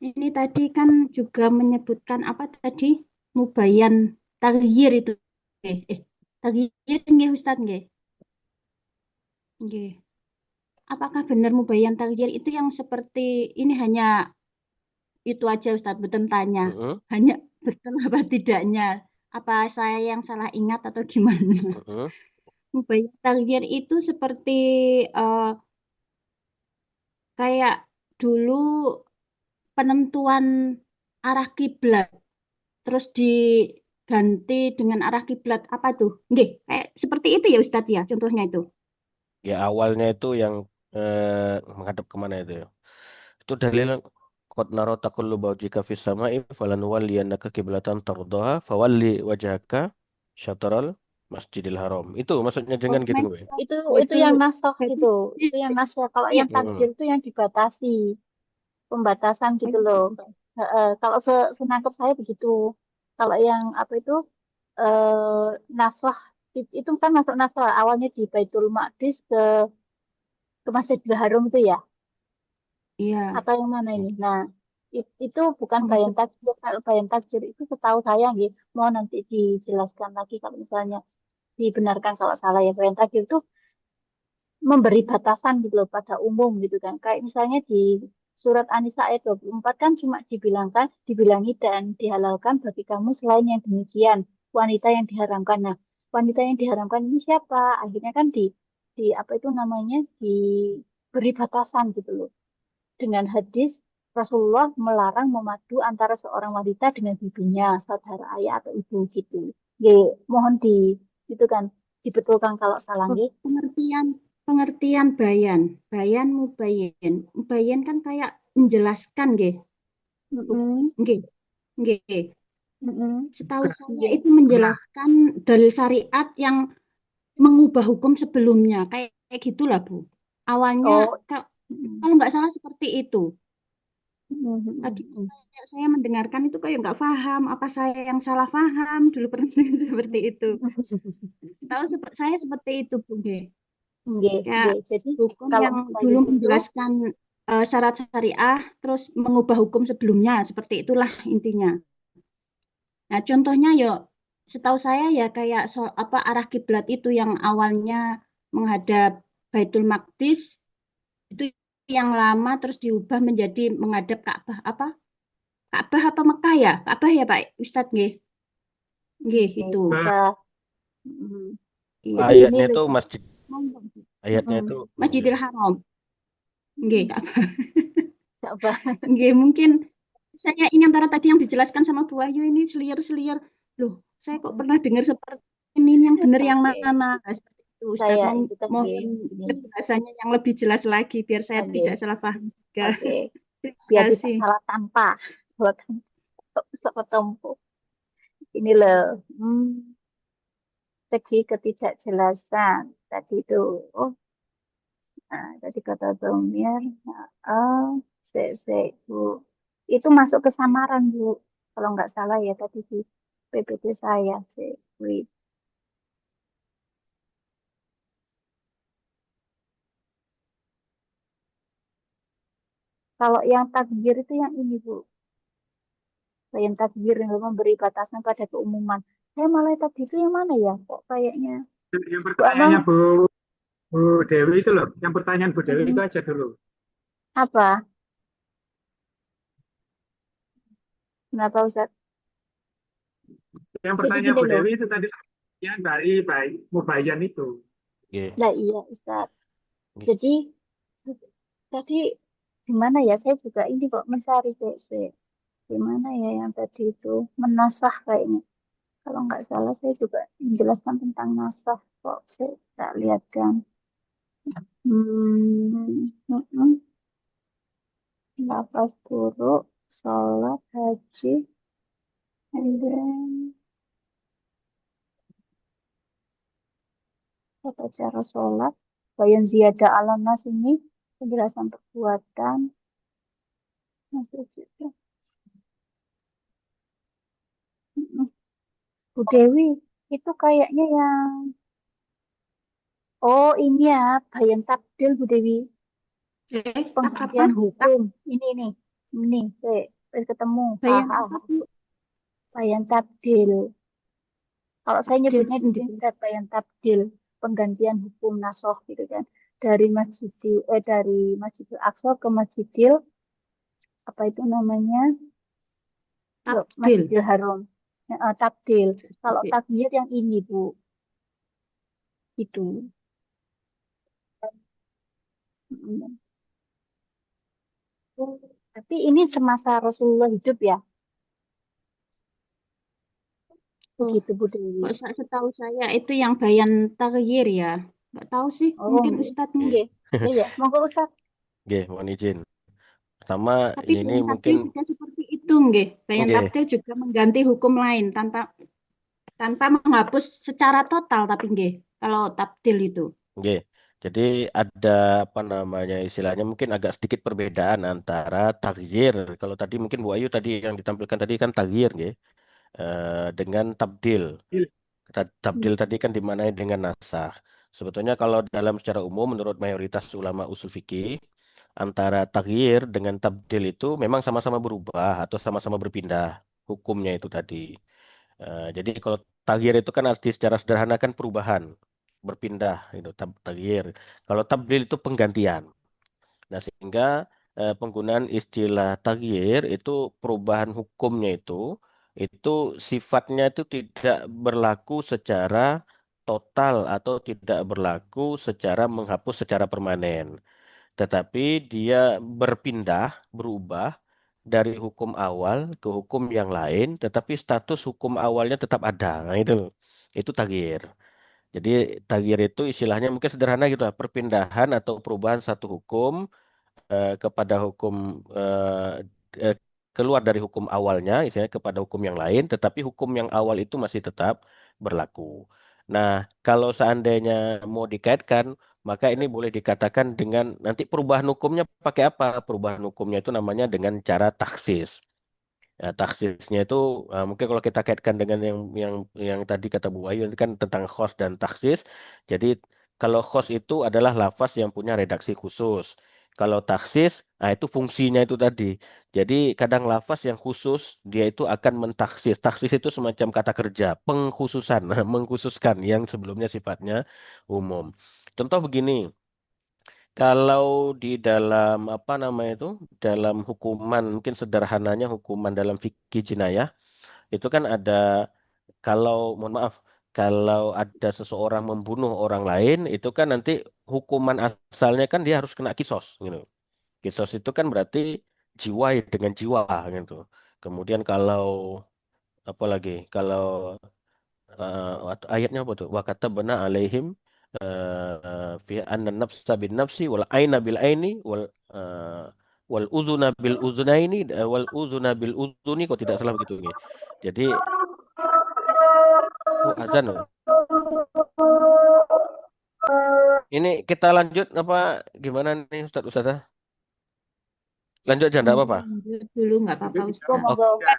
Ini tadi kan juga menyebutkan apa tadi? Mubayan taghyir itu. Taghyir nggih Ustadz nggih. Nggih. Apakah benar mubayan taghyir itu yang seperti ini hanya itu aja Ustadz, beten tanya. Heeh, Hanya betul apa tidaknya? Apa saya yang salah ingat atau gimana? heeh. Mubayan taghyir itu seperti eh, kayak dulu penentuan arah kiblat terus diganti dengan arah kiblat apa tuh? Nggih, kayak seperti itu ya Ustadz ya contohnya itu. Ya awalnya itu yang menghadap kemana itu ya? Itu dalil qad nara taqalluba wajhika fis sama'i falanuwalliyannaka qiblatan tardaha fawalli wajhaka syatral Masjidil Haram. Itu maksudnya Oh, dengan gitu gue. Itu yang nasoh berarti gitu. Itu yang nasoh. Kalau iya. yang takdir itu yang dibatasi, pembatasan gitu loh. Kalau senangkap saya begitu. Kalau yang apa itu nasoh itu kan masuk nasoh awalnya di Baitul Maqdis ke Masjidil Haram itu ya. Iya. Atau yang mana ini? Nah, itu bukan Oh, bayan takjir. Kalau bayan takjir itu setahu saya, gitu. Mau nanti dijelaskan lagi kalau misalnya dibenarkan kalau salah ya. Bayan takjir itu memberi batasan gitu loh pada umum gitu kan. Kayak misalnya di surat An-Nisa ayat 24 kan cuma dibilangi dan dihalalkan bagi kamu selain yang demikian, wanita yang diharamkan. Nah, wanita yang diharamkan ini siapa? Akhirnya kan di apa itu namanya diberi batasan gitu loh dengan hadis Rasulullah melarang memadu antara seorang wanita dengan bibinya, saudara ayah atau ibu gitu. Ya, mohon di situ kan dibetulkan kalau salah oh, nggih. pengertian bayan. Bayan mubayin. Mubayin kan kayak menjelaskan nggih. Mm-mm, Nggih. Nggih. mm-mm, Setahu saya nggih. itu menjelaskan dalil syariat yang mengubah hukum sebelumnya. Kayak gitulah, Bu. Awalnya Oh, kalau nggak salah seperti itu. Tadi mm-mm. kayak saya mendengarkan itu kayak nggak paham. Apa saya yang salah paham? Dulu pernah seperti itu. Tahu saya seperti itu, Bu. Nggih. Nggih, Kayak nggih. Jadi hukum kalau yang dulu mubayyin itu menjelaskan syarat syariah, terus mengubah hukum sebelumnya. Seperti itulah intinya. Nah, contohnya ya setahu saya ya kayak apa arah kiblat itu yang awalnya menghadap Baitul Maqdis itu yang lama terus diubah menjadi menghadap Ka'bah apa? Ka'bah apa Mekah ya? Ka'bah ya Pak Ustadz nggih. Nggih itu. Nah, sudah mm. Iya. Jadi gini Ayatnya loh. itu masjid. Ayatnya itu Mm-mm. Masjidil Haram. Nggih, Ka'bah. Nggak apa. Nggih, mungkin saya ingin antara tadi yang dijelaskan sama Bu Ayu ini seliar-seliar. Loh, saya kok pernah dengar seperti ini yang benar yang Oke, mana? Nah, seperti itu Ustadz. saya itu tadi Mohon ini. penjelasannya yang lebih jelas lagi biar saya Oke, tidak salah paham juga. oke. Terima Biar tidak kasih. salah tanpa. Salah tanpa. Salah tempo. Ini loh. Segi ketidakjelasan tadi itu. Oh, nah, tadi kata Domir. Oh, Bu. Itu masuk ke samaran, Bu. Kalau nggak salah ya tadi di PPT saya. Wait. Kalau yang takbir itu yang ini, Bu. Yang takbir yang memberi batasan pada keumuman. Saya malah tadi itu yang mana ya? Kok kayaknya. yang Bu Abang, pertanyaannya Bu Dewi itu loh, yang pertanyaan Bu Dewi itu aja dulu. apa? Kenapa Ustaz? Yang Jadi pertanyaan gini Bu loh. Dewi itu tadi yang dari Mubayyan itu. Nggih. Nah iya Ustaz. Nggih. Jadi tadi gimana ya? Saya juga ini kok mencari gimana ya yang tadi itu menasah kayaknya. Kalau nggak salah saya juga menjelaskan tentang nasah kok saya tak lihat kan. Mm-mm. Lafaz buruk, sholat, haji, and then tata cara sholat. Bayan ziyada ala nas ini penjelasan perbuatan. Masuk juga. Mm-mm. Bu Dewi, itu kayaknya yang, oh ini ya, bayan takdil Bu Dewi, Tak apa? penggantian Tak hukum. Ini, ketemu. bayang Ah, apa Bu? bayan takdil. Kalau saya Del, nyebutnya di sini del. bayan takdil, penggantian hukum nasoh gitu kan. Dari Masjidil Aqsa ke apa itu namanya? Takdil. Masjidil Haram. Takdil. Kalau takyir yang ini Bu, itu. Mm. Tapi ini semasa Rasulullah hidup ya, Oh, begitu Bu Dewi. kok setahu saya itu yang bayan takyir ya. Nggak tahu sih, Oh, mungkin nggih. Ustadz nih. Oke, Nggih. Ya ya, monggo Ustaz. oke, mohon izin. Pertama, Tapi ini bayan mungkin, takdil juga seperti itu, nggih. Bayan oke, takdil juga mengganti hukum lain tanpa tanpa menghapus secara total, tapi nggih. Kalau takdil itu. oke. Jadi ada apa namanya istilahnya mungkin agak sedikit perbedaan antara tagyir. Kalau tadi mungkin Bu Ayu tadi yang ditampilkan tadi kan tagyir, nggih, dengan tabdil. Hmm. Tabdil tadi kan dimaknai dengan nasah. Sebetulnya kalau dalam secara umum menurut mayoritas ulama usul fikih antara tagyir dengan tabdil itu memang sama-sama berubah atau sama-sama berpindah hukumnya itu tadi. Jadi kalau tagyir itu kan arti secara sederhana kan perubahan, berpindah itu tagyir. Kalau tabdil itu penggantian. Nah, sehingga penggunaan istilah taghyir itu perubahan hukumnya itu sifatnya itu tidak berlaku secara total atau tidak berlaku secara menghapus secara permanen. Tetapi dia berpindah, berubah dari hukum awal ke hukum yang lain, tetapi status hukum awalnya tetap ada. Nah, itu loh. Itu taghyir. Jadi taghyir itu istilahnya mungkin sederhana gitu lah, perpindahan atau perubahan satu hukum kepada hukum eh, keluar dari hukum awalnya, misalnya kepada hukum yang lain, tetapi hukum yang awal itu masih tetap berlaku. Nah, kalau seandainya mau dikaitkan, maka ini boleh dikatakan dengan nanti perubahan hukumnya pakai apa? Perubahan hukumnya itu namanya dengan cara taksis. Ya, taksisnya itu mungkin kalau kita kaitkan dengan yang tadi kata Bu Ayu itu kan tentang khos dan taksis. Jadi kalau khos itu adalah lafaz yang punya redaksi khusus. Kalau taksis, nah itu fungsinya itu tadi. Jadi kadang lafaz yang khusus dia itu akan mentaksis. Taksis itu semacam kata kerja, pengkhususan, mengkhususkan yang sebelumnya sifatnya umum. Contoh begini, kalau di dalam apa namanya itu, dalam hukuman mungkin sederhananya hukuman dalam fikih jinayah itu kan ada kalau mohon maaf kalau ada seseorang membunuh orang lain itu kan nanti hukuman asalnya kan dia harus kena kisos gitu. Kisos itu kan berarti jiwa dengan jiwa gitu. Kemudian kalau apa lagi? Kalau ayatnya apa tuh? Wa katabna alaihim fi anna nafsa bin nafsi wal aina bil aini wal uzuna bil uzunaini wal uzuna bil uzuni kok tidak salah begitu nih. Jadi azan loh. Ini kita lanjut apa gimana nih Ustaz Ustazah? Lanjut aja enggak apa-apa. Lanjut dulu, nggak apa-apa Lanjut Monggo, Ustadz. monggo. ya.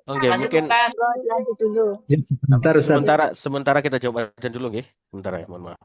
Oke, Lanjut mungkin Ustaz. Monggo, lanjut dulu. Ya, sebentar Ustaz. sementara kita coba aja dulu nggih. Sebentar ya, mohon maaf.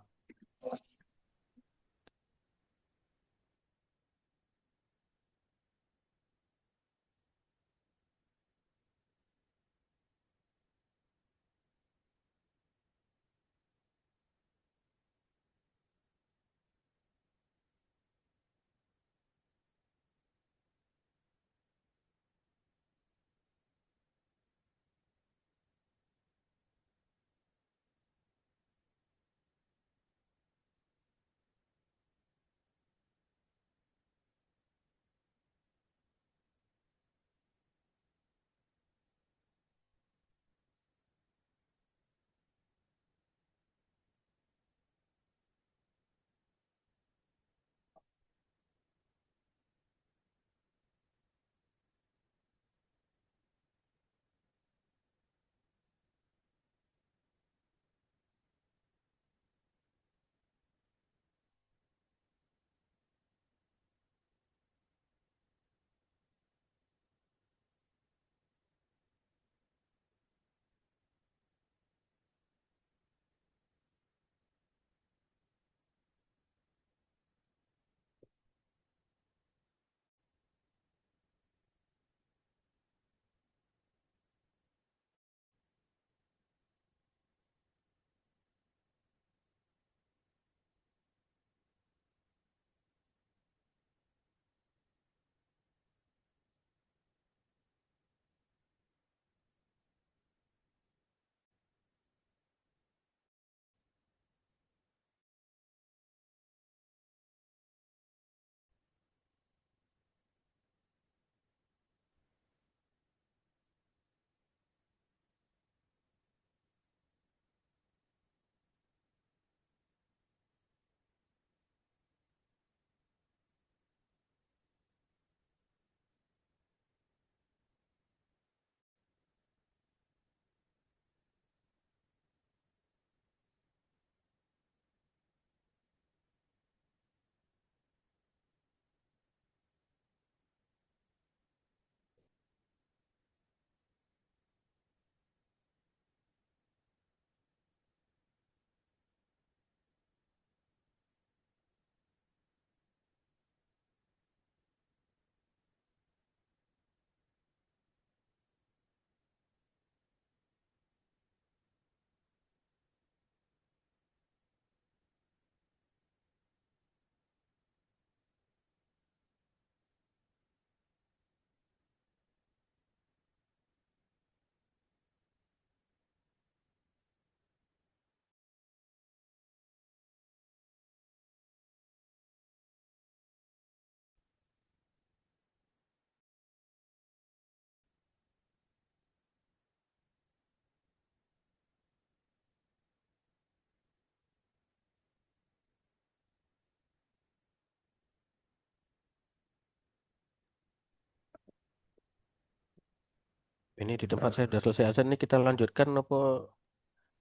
Ini di tempat saya sudah selesai azan nih, kita lanjutkan apa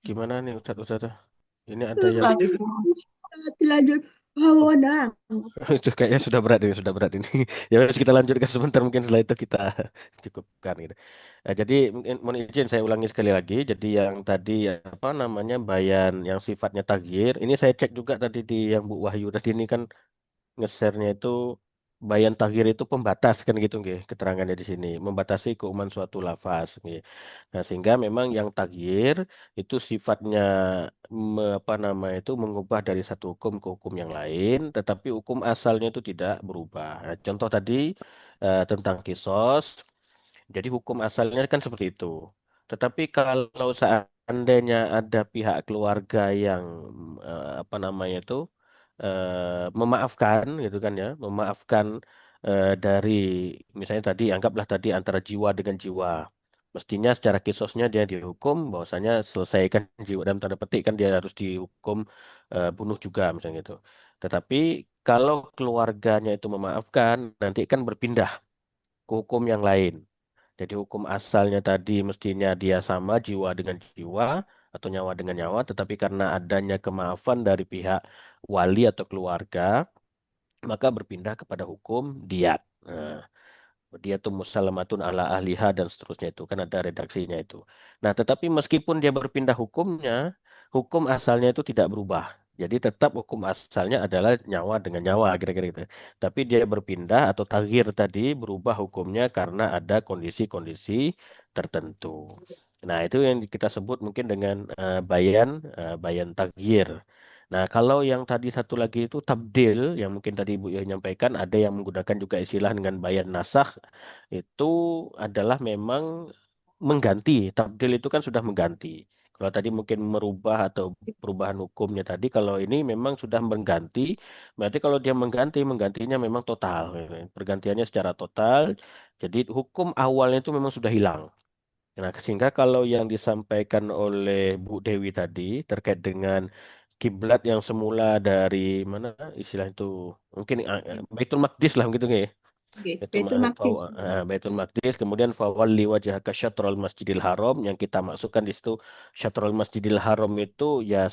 gimana nih Ustaz? Ini ada yang Lanjut. Dilanjut. oh, Nah. itu kayaknya sudah berat ini. Ya wes, kita lanjutkan sebentar, mungkin setelah itu kita cukupkan gitu. Jadi mungkin mohon izin saya ulangi sekali lagi. Jadi yang tadi apa namanya bayan yang sifatnya tagir, ini saya cek juga tadi di yang Bu Wahyu tadi ini kan nge-share-nya itu bayan taghir itu pembatas kan gitu nggih keterangannya di sini membatasi keumuman suatu lafaz nggih. Nah, sehingga memang yang taghir itu sifatnya apa nama itu mengubah dari satu hukum ke hukum yang lain tetapi hukum asalnya itu tidak berubah. Nah, contoh tadi tentang kisos jadi hukum asalnya kan seperti itu. Tetapi kalau seandainya ada pihak keluarga yang apa namanya itu memaafkan gitu kan ya, memaafkan dari misalnya tadi anggaplah tadi antara jiwa dengan jiwa. Mestinya secara kisosnya dia dihukum bahwasanya selesaikan jiwa dalam tanda petik kan dia harus dihukum bunuh juga misalnya gitu. Tetapi kalau keluarganya itu memaafkan, nanti kan berpindah ke hukum yang lain. Jadi hukum asalnya tadi mestinya dia sama jiwa dengan jiwa atau nyawa dengan nyawa, tetapi karena adanya kemaafan dari pihak wali atau keluarga, maka berpindah kepada hukum diat. Nah, dia tuh musalamatun ala ahliha dan seterusnya itu kan ada redaksinya itu. Nah, tetapi meskipun dia berpindah hukumnya, hukum asalnya itu tidak berubah. Jadi tetap hukum asalnya adalah nyawa dengan nyawa kira-kira gitu. Tapi dia berpindah atau taghir tadi berubah hukumnya karena ada kondisi-kondisi tertentu. Nah, itu yang kita sebut mungkin dengan bayan taghir. Nah, kalau yang tadi satu lagi itu tabdil, yang mungkin tadi Ibu Yoh nyampaikan, ada yang menggunakan juga istilah dengan bayan nasakh, itu adalah memang mengganti. Tabdil itu kan sudah mengganti. Kalau tadi mungkin merubah atau perubahan hukumnya tadi, kalau ini memang sudah mengganti, berarti kalau dia mengganti, menggantinya memang total. Pergantiannya secara total, jadi hukum awalnya itu memang sudah hilang. Nah, sehingga kalau yang disampaikan oleh Bu Dewi tadi terkait dengan kiblat yang semula dari mana istilah itu mungkin Baitul Maqdis lah gitu nggak ya? Baitul Maqdis. Baitul Maqdis kemudian fawalli wajhaka syatrul Masjidil Haram yang kita masukkan di situ syatrul Masjidil Haram itu ya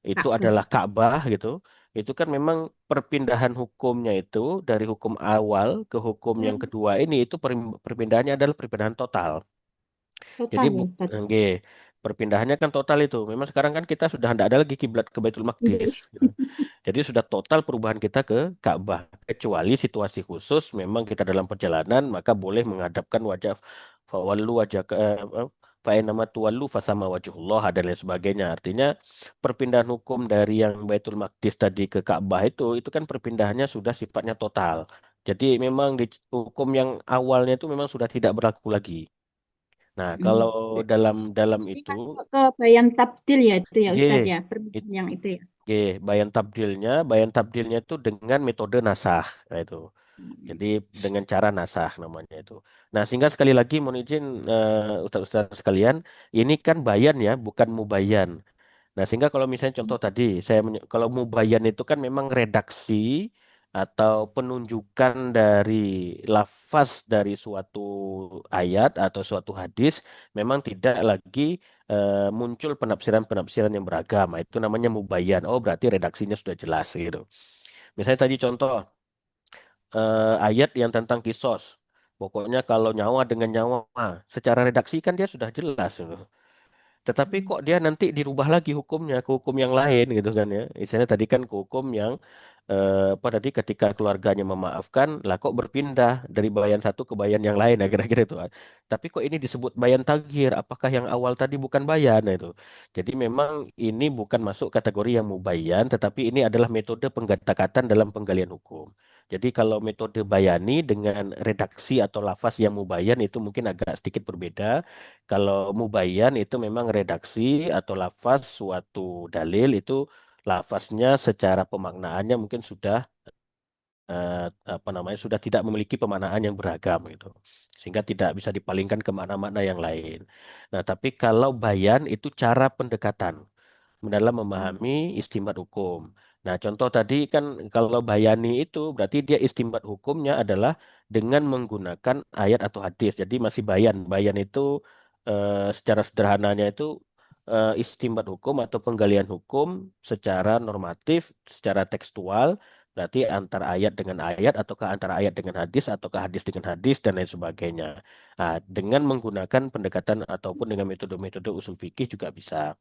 itu Ka'bah. adalah Ka'bah gitu. Itu kan memang perpindahan hukumnya itu dari hukum awal ke hukum yang kedua ini itu perpindahannya adalah perpindahan total. Jadi Total ya, Ustaz. perpindahannya kan total itu. Memang sekarang kan kita sudah tidak ada lagi kiblat ke Baitul Maqdis. Gitu. Jadi sudah total perubahan kita ke Ka'bah. Kecuali situasi khusus, memang kita dalam perjalanan, maka boleh menghadapkan wajah fawallu wajah ke fa'inama tuwallu fasama wajhullah dan lain sebagainya. Artinya perpindahan hukum dari yang Baitul Maqdis tadi ke Ka'bah itu kan perpindahannya sudah sifatnya total. Jadi memang di hukum yang awalnya itu memang sudah tidak berlaku lagi. Nah, kalau dalam dalam Berarti itu, kan ke bayan tabdil ya itu ya Ustaz G, ya, perbedaan yang itu ya. G, bayan tabdilnya itu dengan metode nasah, nah itu. Jadi dengan cara nasah namanya itu. Nah, sehingga sekali lagi mohon izin Ustaz-ustaz sekalian, ini kan bayan ya, bukan mubayan. Nah, sehingga kalau misalnya contoh tadi, kalau mubayyan itu kan memang redaksi atau penunjukan dari lafaz dari suatu ayat atau suatu hadis memang tidak lagi muncul penafsiran-penafsiran yang beragam. Nah, itu namanya mubayyan. Oh, berarti redaksinya sudah jelas gitu. Misalnya tadi contoh ayat yang tentang kisos. Pokoknya kalau nyawa dengan nyawa, secara redaksi kan dia sudah jelas gitu. Tetapi kok dia nanti dirubah lagi hukumnya ke hukum yang lain gitu kan ya. Misalnya tadi kan ke hukum yang apa tadi ketika keluarganya memaafkan, lah kok berpindah dari bayan satu ke bayan yang lain ya kira-kira itu. Tapi kok ini disebut bayan taghir? Apakah yang awal tadi bukan bayan nah itu? Jadi memang ini bukan masuk kategori yang mubayyan, tetapi ini adalah metode penggatakatan dalam penggalian hukum. Jadi kalau metode bayani dengan redaksi atau lafaz yang mubayyan itu mungkin agak sedikit berbeda. Kalau mubayyan itu memang redaksi atau lafaz suatu dalil itu lafaznya secara pemaknaannya mungkin sudah eh, apa namanya sudah tidak memiliki pemaknaan yang beragam gitu. Sehingga tidak bisa dipalingkan ke makna-makna yang lain. Nah, tapi kalau bayan itu cara pendekatan dalam memahami istimbat hukum. Nah, contoh tadi kan kalau bayani itu berarti dia istimbat hukumnya adalah dengan menggunakan ayat atau hadis. Jadi masih bayan. Bayan itu secara sederhananya itu istinbat hukum atau penggalian hukum secara normatif, secara tekstual, berarti antara ayat dengan ayat ataukah antara ayat dengan hadis ataukah hadis dengan hadis dan lain sebagainya. Nah, dengan menggunakan pendekatan ataupun dengan metode-metode usul fikih juga bisa.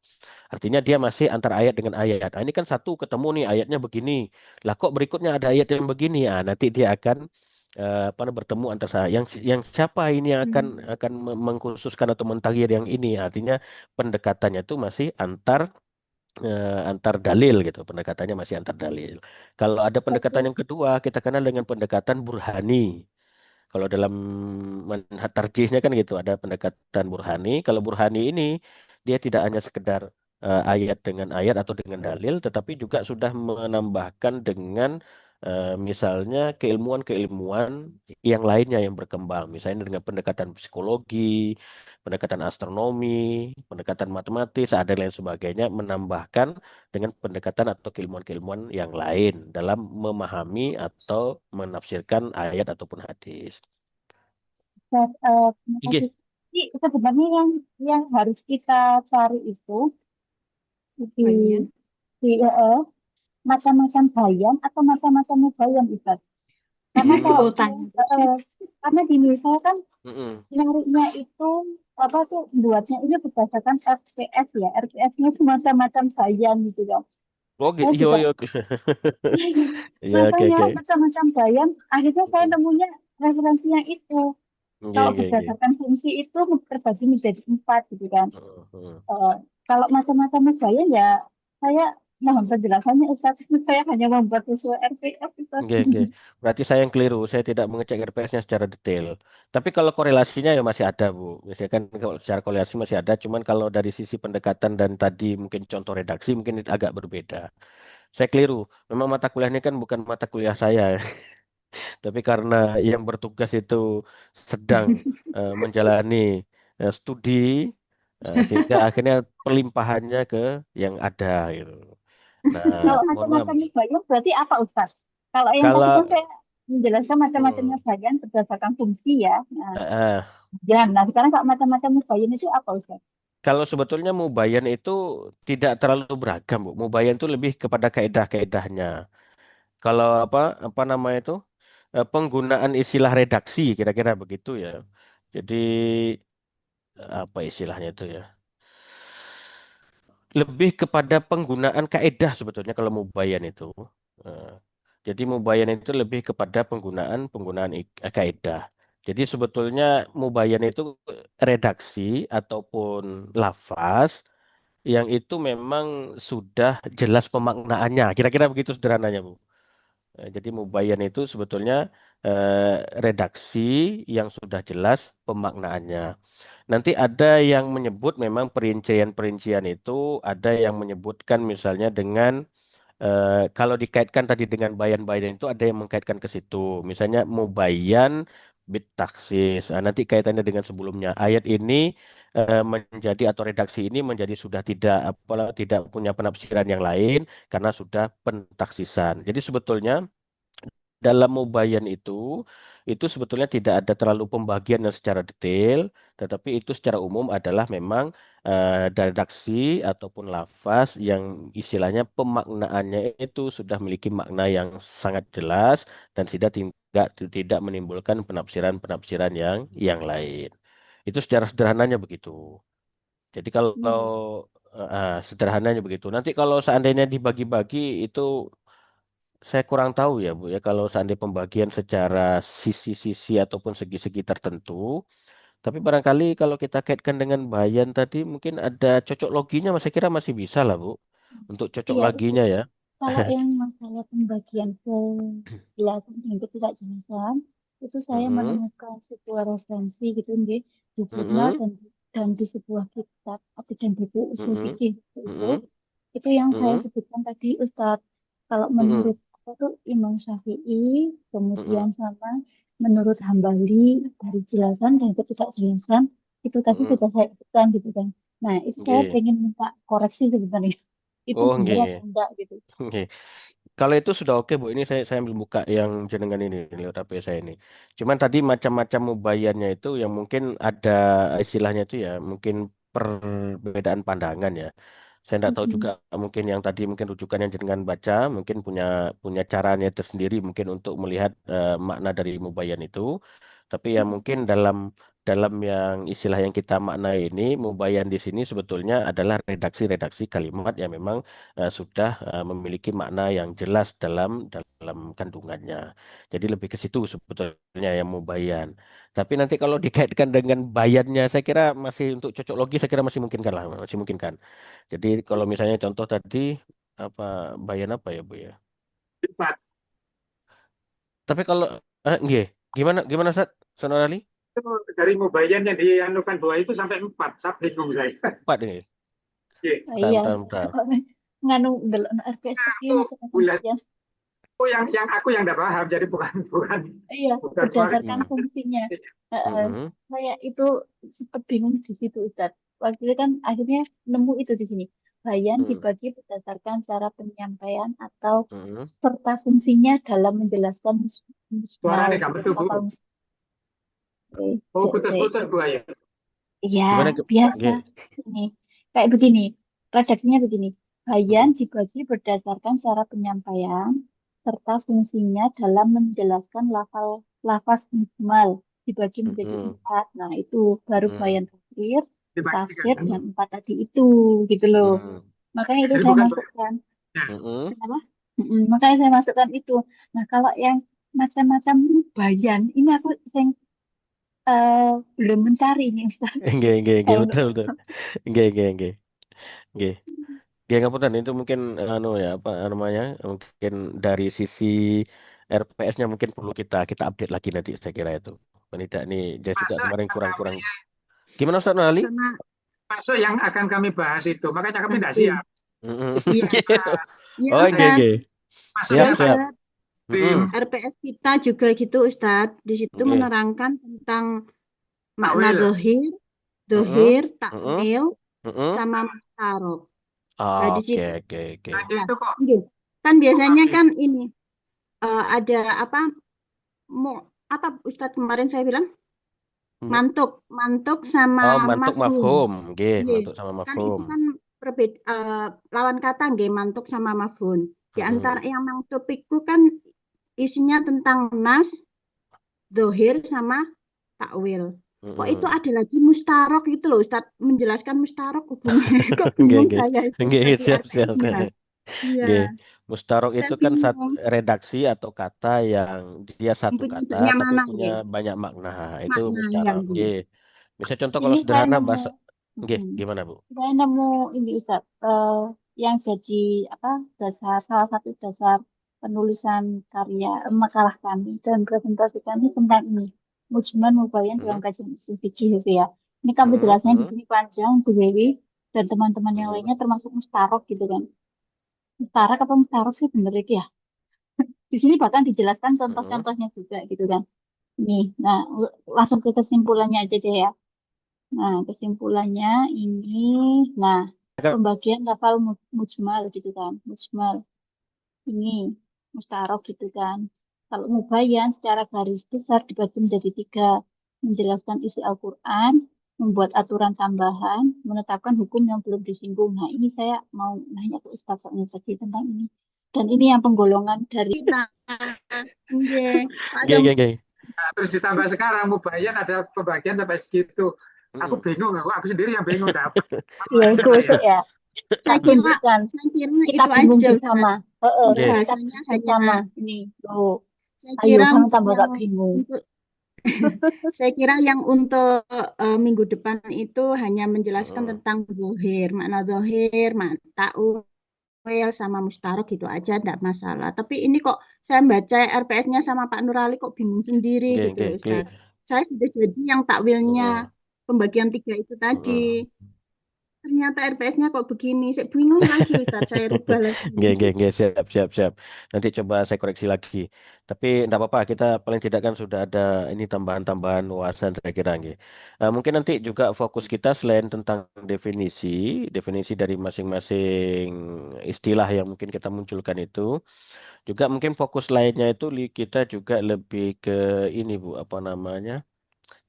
Artinya dia masih antara ayat dengan ayat. Nah, ini kan satu ketemu nih ayatnya begini. Lah kok berikutnya ada ayat yang begini? Ah, nanti dia akan bertemu antara yang siapa ini yang akan mengkhususkan atau mentagir yang ini. Artinya pendekatannya itu masih antar dalil gitu. Pendekatannya masih antar dalil. Kalau ada pendekatan Oke. yang kedua, kita kenal dengan pendekatan burhani. Kalau dalam manhaj tarjihnya kan gitu, ada pendekatan burhani. Kalau burhani ini dia tidak hanya sekedar ayat dengan ayat atau dengan dalil, tetapi juga sudah menambahkan dengan misalnya keilmuan-keilmuan yang lainnya yang berkembang. Misalnya dengan pendekatan psikologi, pendekatan astronomi, pendekatan matematis, ada lain sebagainya, menambahkan dengan pendekatan atau keilmuan-keilmuan yang lain dalam memahami atau menafsirkan ayat ataupun hadis. Terima kasih. Oke. Jadi sebenarnya yang harus kita cari itu di, Bayan. macam-macam bayan atau macam-macam mubayan, Ustaz. Karena kalau Oh, tanya. karena gini, saya kan Mm-mm. nyarinya itu apa tuh buatnya ini berdasarkan RPS ya. RPS-nya itu macam-macam bayan gitu kan. Oh, Saya iya, juga iya, oke. Iya, oke, makanya oke. macam-macam bayan. Akhirnya saya Mm-mm. nemunya referensi yang itu. Oke, Kalau oke, oke. berdasarkan fungsi itu terbagi menjadi 4 gitu kan. Mm-mm. Eh, kalau macam-macam bayan ya saya mohon penjelasannya Ustaz. Saya hanya membuat sesuai RPS Ustaz. Oke, oke. Berarti saya yang keliru. Saya tidak mengecek RPS-nya secara detail. Tapi kalau korelasinya ya masih ada, Bu. Misalkan kan kalau secara korelasi masih ada. Cuman kalau dari sisi pendekatan dan tadi mungkin contoh redaksi mungkin agak berbeda. Saya keliru. Memang mata kuliah ini kan bukan mata kuliah saya. Tapi karena yang bertugas itu sedang menjalani studi, sehingga akhirnya pelimpahannya ke yang ada gitu. Nah, Kalau mohon maaf. macam-macam bayan berarti apa Ustaz? Kalau yang tadi Kalau kan saya menjelaskan macam-macamnya hmm, bayan berdasarkan fungsi ya. Nah, eh, nah sekarang kalau macam-macam bayan itu apa Ustaz? kalau sebetulnya mubayan itu tidak terlalu beragam, Bu. Mubayan itu lebih kepada kaedah-kaedahnya. Kalau apa namanya itu penggunaan istilah redaksi kira-kira begitu ya. Jadi apa istilahnya itu ya? Lebih kepada penggunaan kaedah sebetulnya kalau mubayan itu. Eh, Jadi mubayan itu lebih kepada penggunaan kaedah. Jadi sebetulnya mubayan itu redaksi ataupun lafaz yang itu memang sudah jelas pemaknaannya. Kira-kira begitu sederhananya, Bu. Jadi mubayan itu sebetulnya redaksi yang sudah jelas pemaknaannya. Nanti ada yang menyebut memang perincian-perincian itu, ada yang menyebutkan misalnya dengan kalau dikaitkan tadi dengan bayan-bayan itu ada yang mengkaitkan ke situ. Misalnya mubayyan bit taksis. Nah, nanti kaitannya dengan sebelumnya. Ayat ini menjadi atau redaksi ini menjadi sudah tidak punya penafsiran yang lain karena sudah pentaksisan. Jadi sebetulnya dalam Mubayyan itu sebetulnya tidak ada terlalu pembagian yang secara detail, tetapi itu secara umum adalah memang redaksi ataupun lafaz yang istilahnya pemaknaannya itu sudah memiliki makna yang sangat jelas dan tidak menimbulkan penafsiran-penafsiran yang lain. Itu secara sederhananya begitu. Jadi kalau Hmm. sederhananya begitu. Nanti kalau seandainya dibagi-bagi itu saya kurang tahu ya Bu ya kalau seandainya pembagian secara sisi-sisi ataupun segi-segi tertentu. Tapi barangkali kalau kita kaitkan dengan bayan tadi mungkin ada cocok loginya saya kira masih bisa lah Bu. Untuk cocok Iya itu. loginya ya. Kalau yang masalah pembagian kejelasan dan ketidakjelasan, itu saya Mm-mm, menemukan sebuah referensi gitu nggih, di jurnal mm-mm, dan di sebuah kitab atau dan buku usul mm-mm, fikih mm-mm, itu yang saya mm-mm, sebutkan tadi Ustadz. Kalau mm-mm, menurut apa tuh Imam Syafi'i, kemudian mm-mm, sama menurut Hambali dari jelasan dan ketidakjelasan itu tadi mm-mm. sudah saya sebutkan gitu kan. Nah itu saya Oke. pengen minta koreksi sebenarnya. Itu Oh benar atau nggih. enggak gitu. Nggih. Kalau itu sudah oke Bu. Ini saya ambil buka yang jenengan ini lewat HP saya ini. Cuman tadi macam-macam mubayyannya itu yang mungkin ada istilahnya itu ya, mungkin perbedaan pandangan ya. Saya tidak tahu juga Mm-mm. mungkin yang tadi mungkin rujukan yang jenengan baca mungkin punya punya caranya tersendiri mungkin untuk melihat makna dari mubayyan itu. Tapi ya mungkin dalam dalam yang istilah yang kita maknai ini mubayyan di sini sebetulnya adalah redaksi-redaksi kalimat yang memang sudah memiliki makna yang jelas dalam kandungannya. Jadi lebih ke situ sebetulnya yang mubayyan. Tapi nanti kalau dikaitkan dengan bayannya saya kira masih untuk cocok logi saya kira masih mungkin kan lah, masih mungkin kan. Jadi kalau misalnya contoh tadi apa bayan apa ya Bu ya? Empat. Tapi kalau nggih, gimana gimana Ustaz? Saudara Ali? Itu dari Mubayyan yang dianukan dua itu sampai 4. Saya bingung saya. Empat ini. Oke. Oh, Bentar, iya, bentar, bentar. nganu delok RPS iki Aku macam-macam bulat. ya. Oh, yang aku yang tidak paham, jadi bukan Iya, bukan soal berdasarkan Hmm. fungsinya. Mm-mm. Saya itu sempat bingung di situ, Ustaz. Waktu itu kan akhirnya nemu itu di sini. Bayan Mm-mm. dibagi berdasarkan cara penyampaian atau Mm-mm. serta fungsinya dalam menjelaskan musmal, suaranya nggak betul, Bu. lafal Oh, musmal. putus-putus Bu ya. Iya, Gimana biasa. nggih? Ini kayak begini. Redaksinya begini. Bayan dibagi berdasarkan cara penyampaian serta fungsinya dalam menjelaskan lafaz mujmal dibagi menjadi Mm-mm. 4. Nah, itu baru Mm-mm. bayan tafsir, Dibagikan. tafsir dan 4 tadi itu gitu loh. Mm-mm. Makanya itu Jadi saya bukan masukkan. ya. Mm-mm. Kenapa? Makanya saya masukkan itu. Nah, kalau yang macam-macam bayan, ini saya eh, belum mencari nih Ustaz. Nggih, Kalau betul betul. Nggih. Nggih. Nggih ngapunten itu mungkin anu ya apa namanya? Mungkin dari sisi RPS-nya mungkin perlu kita kita update lagi nanti saya kira itu. Tidak ini dia juga Masuk kemarin yang kami kurang-kurang. Gimana Ustaz Nali? sama masuk yang akan kami bahas itu. Makanya kami tidak Oke. siap. Mm-mm. Iya, iya Oh, Ustaz. nggih. Ya Masuknya pas Siap. Ustaz. tim Mm-mm. RPS kita juga gitu Ustadz. Di situ Nggih. menerangkan tentang makna takwil. dohir, Mm-mm. Mm-mm. takwil, Mm-mm. sama mustarok. Nah di Oke, situ oke, oke. Tadi lah, itu kok iya. Kan biasanya kami kan ini ada apa apa Ustadz kemarin saya bilang Mm. mantuk sama Oh, mantuk mafhum. mafhum. Nggih, Iya. mantuk sama Kan mafhum. itu kan lawan kata nggih mantuk sama mafhum. Di antara Mm-mm. yang mantuk itu kan isinya tentang nas, dohir sama takwil. Kok itu Mm-mm. ada lagi mustarok gitu loh, Ustadz menjelaskan mustarok hubungannya kok Nggih, bingung nggih. saya itu Nggih, dari siap, siap. RPS-nya. Iya, Nggih. Mustarok saya itu kan satu bingung. redaksi atau kata yang dia satu Punya kata banyak tapi mana punya nggih? banyak makna. Itu Makna yang mustarok. nggih. Nggih. Misalnya contoh ini kalau saya sederhana nemu, bahasa nggih, mm-mm. gimana, Bu? Saya nemu ini Ustaz, yang jadi apa dasar salah satu dasar penulisan karya makalah kami dan presentasi kami tentang ini mujmal mubayyan dalam Mm-mm. kajian usul fikih gitu ya. Ini kan Mm-mm. penjelasannya di Mm-mm. sini panjang Bu Dewi dan teman-teman yang Mm-mm. lainnya termasuk mustarok gitu kan. Mustarok apa mustarok sih bener itu ya? Di sini bahkan dijelaskan Mm-mm. contoh-contohnya juga gitu kan. Nih, nah langsung ke kesimpulannya aja deh ya. Nah, kesimpulannya ini, nah, pembagian lafal mujmal gitu kan, mujmal ini mustarok gitu kan. Kalau mubayyan secara garis besar dibagi menjadi 3, menjelaskan isi Al-Quran, membuat aturan tambahan, menetapkan hukum yang belum disinggung. Nah, ini saya mau nanya ke Ustaz soalnya tadi tentang ini. Dan ini yang penggolongan dari Kita nggih. Ada Nggih. Nah, terus ditambah sekarang Mubayyan ada pembagian sampai segitu. Aku Mm-mm. bingung, aku sendiri yang bingung dapat. ya itu ya. saya Tak kira tunjukkan. Kita itu bingung aja Ustadz. bersama. Nggih. Kita Pembahasannya bingung hanya bersama. Ini, tuh. saya Ayo, kira kamu tambah yang gak bingung. untuk saya kira yang untuk minggu depan itu hanya menjelaskan Mm-mm. tentang dohir, makna dohir, makna takwil sama mustarok gitu aja, tidak masalah. Tapi ini kok saya baca RPS-nya sama Pak Nurali kok bingung sendiri gitu loh Nggih. Ustaz. Saya sudah jadi yang takwilnya Mm-mm. pembagian 3 itu tadi. Mm-mm. ternyata RPS-nya kok begini. Saya bingung lagi, Ustadz. Saya rubah lagi. Nggak, siap, siap, siap. Nanti coba saya koreksi lagi. Tapi enggak apa-apa, kita paling tidak kan sudah ada ini tambahan-tambahan wawasan saya kira. Nggih. Mungkin nanti juga fokus kita selain tentang definisi, definisi dari masing-masing istilah yang mungkin kita munculkan itu, juga mungkin fokus lainnya itu kita juga lebih ke ini Bu, apa namanya?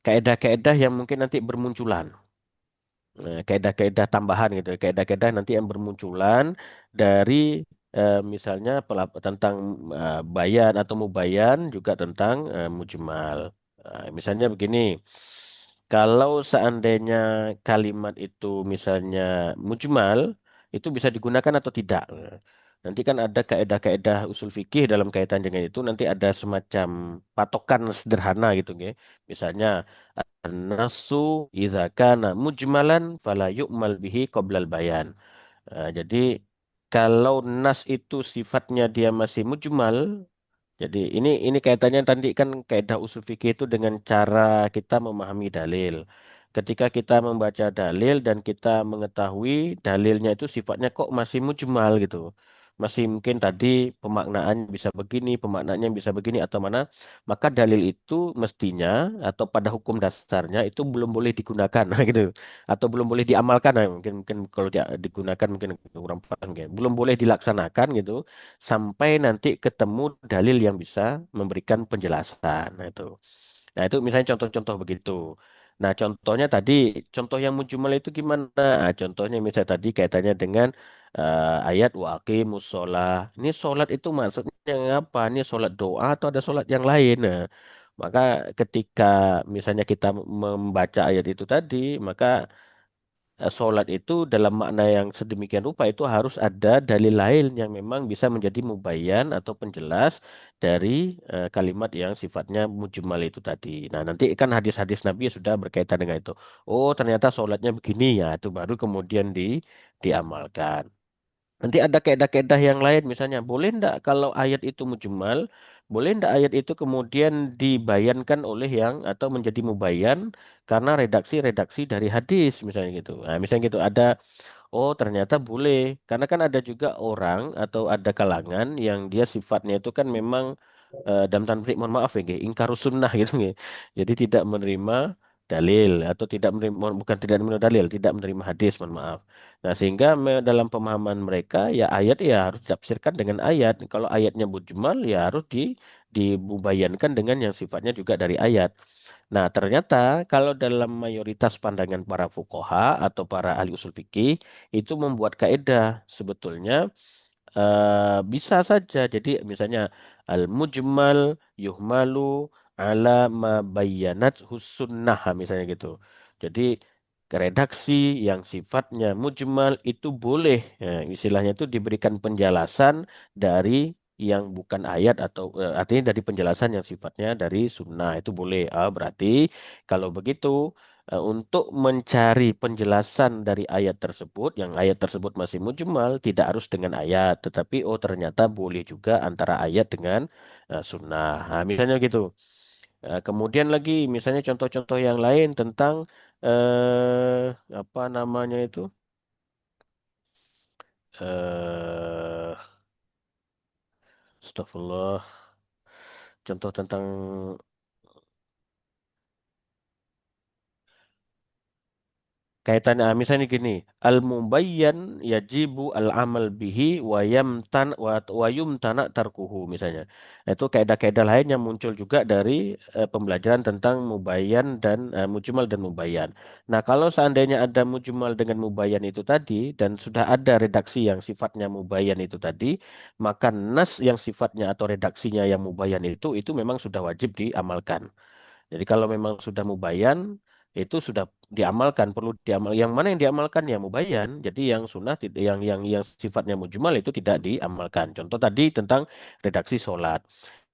Kaedah-kaedah yang mungkin nanti bermunculan. Kaedah-kaedah tambahan gitu, kaedah-kaedah nanti yang bermunculan dari misalnya tentang bayan atau mubayan juga tentang mujmal. Misalnya begini, kalau seandainya kalimat itu misalnya mujmal, itu bisa digunakan atau tidak. Nanti kan ada kaedah-kaedah usul fikih dalam kaitan dengan itu, nanti ada semacam patokan sederhana gitu, nggih. Misalnya nasu idza kana mujmalan fala yu'mal bihi qoblal bayan. Jadi kalau nas itu sifatnya dia masih mujmal, jadi ini kaitannya tadi kan kaidah usul fikih itu dengan cara kita memahami dalil. Ketika kita membaca dalil dan kita mengetahui dalilnya itu sifatnya kok masih mujmal gitu. Masih mungkin tadi pemaknaan bisa begini, pemaknaannya bisa begini atau mana, maka dalil itu mestinya atau pada hukum dasarnya itu belum boleh digunakan gitu. Atau belum boleh diamalkan. Mungkin mungkin kalau dia digunakan mungkin kurang paham gitu. Belum boleh dilaksanakan gitu sampai nanti ketemu dalil yang bisa memberikan penjelasan. Nah, itu misalnya contoh-contoh begitu. Nah, contohnya tadi, contoh yang mujmal itu gimana? Contohnya misalnya tadi kaitannya dengan ayat wa aqimus sholah. Ini sholat itu maksudnya apa? Ini sholat doa atau ada sholat yang lain? Nah, maka ketika misalnya kita membaca ayat itu tadi, maka sholat itu dalam makna yang sedemikian rupa itu harus ada dalil lain yang memang bisa menjadi mubayyan atau penjelas dari kalimat yang sifatnya mujmal itu tadi. Nah, nanti kan hadis-hadis Nabi sudah berkaitan dengan itu. Oh, ternyata sholatnya begini ya, itu baru kemudian diamalkan. Nanti ada kaedah-kaedah yang lain, misalnya boleh ndak kalau ayat itu mujmal, boleh ndak ayat itu kemudian dibayankan oleh yang atau menjadi mubayyan karena redaksi-redaksi dari hadis, misalnya gitu. Nah, misalnya gitu ada, oh ternyata boleh, karena kan ada juga orang atau ada kalangan yang dia sifatnya itu kan memang dalam tanda petik mohon maaf ya, nggih, ingkarus sunnah gitu nggih. Jadi tidak menerima dalil atau tidak menerima bukan tidak menerima dalil, tidak menerima hadis, mohon maaf. Nah, sehingga dalam pemahaman mereka ya ayat ya harus ditafsirkan dengan ayat. Kalau ayatnya mujmal ya harus dibubayankan dengan yang sifatnya juga dari ayat. Nah, ternyata kalau dalam mayoritas pandangan para fuqaha atau para ahli usul fikih itu membuat kaidah sebetulnya bisa saja. Jadi misalnya al-mujmal yuhmalu ala ma bayyanat sunnah misalnya gitu. Jadi redaksi yang sifatnya mujmal itu boleh istilahnya itu diberikan penjelasan dari yang bukan ayat atau artinya dari penjelasan yang sifatnya dari sunnah itu boleh. Berarti kalau begitu untuk mencari penjelasan dari ayat tersebut, yang ayat tersebut masih mujmal, tidak harus dengan ayat, tetapi oh ternyata boleh juga antara ayat dengan sunnah. Nah, misalnya gitu. Kemudian lagi, misalnya contoh-contoh yang lain tentang apa namanya itu, astagfirullah, contoh tentang kaitannya misalnya gini, al-mubayyan yajibu al-amal bihi wa yumtana tarkuhu misalnya. Itu kaidah-kaidah lain yang muncul juga dari pembelajaran tentang mubayyan dan mujmal dan mubayyan. Nah, kalau seandainya ada mujmal dengan mubayyan itu tadi dan sudah ada redaksi yang sifatnya mubayyan itu tadi, maka nas yang sifatnya atau redaksinya yang mubayyan itu memang sudah wajib diamalkan. Jadi kalau memang sudah mubayyan itu sudah diamalkan, perlu diamal. Yang mana yang diamalkan ya mubayyan. Jadi yang sunnah yang sifatnya mujmal itu tidak diamalkan. Contoh tadi tentang redaksi sholat.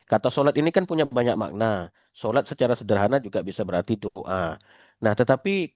Kata sholat ini kan punya banyak makna. Sholat secara sederhana juga bisa berarti doa. Nah, tetapi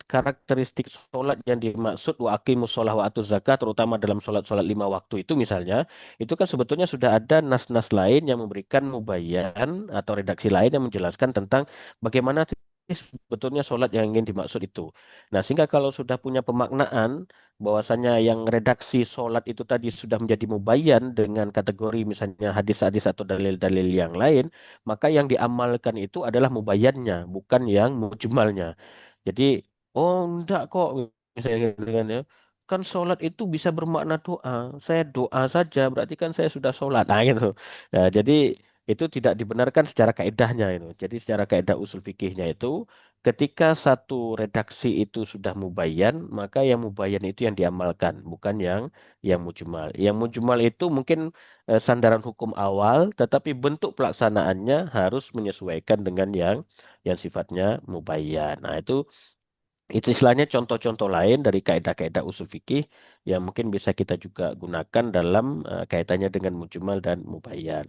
karakteristik sholat yang dimaksud wa aqimus sholah wa atuz zakat, terutama dalam sholat-sholat lima waktu itu misalnya, itu kan sebetulnya sudah ada nas-nas lain yang memberikan mubayyan atau redaksi lain yang menjelaskan tentang bagaimana sebetulnya sholat yang ingin dimaksud itu. Nah, sehingga kalau sudah punya pemaknaan bahwasanya yang redaksi sholat itu tadi sudah menjadi mubayyan dengan kategori misalnya hadis-hadis atau dalil-dalil yang lain, maka yang diamalkan itu adalah mubayyannya, bukan yang mujmalnya. Jadi, oh enggak kok, misalnya gitu kan ya. Kan sholat itu bisa bermakna doa. Saya doa saja, berarti kan saya sudah sholat. Nah, gitu. Nah, jadi itu tidak dibenarkan secara kaedahnya itu. Jadi secara kaedah usul fikihnya itu, ketika satu redaksi itu sudah mubayyan, maka yang mubayyan itu yang diamalkan, bukan yang mujmal. Yang mujmal itu mungkin sandaran hukum awal, tetapi bentuk pelaksanaannya harus menyesuaikan dengan yang sifatnya mubayyan. Nah, itu istilahnya contoh-contoh lain dari kaidah-kaidah usul fikih yang mungkin bisa kita juga gunakan dalam kaitannya dengan mujmal dan mubayyan.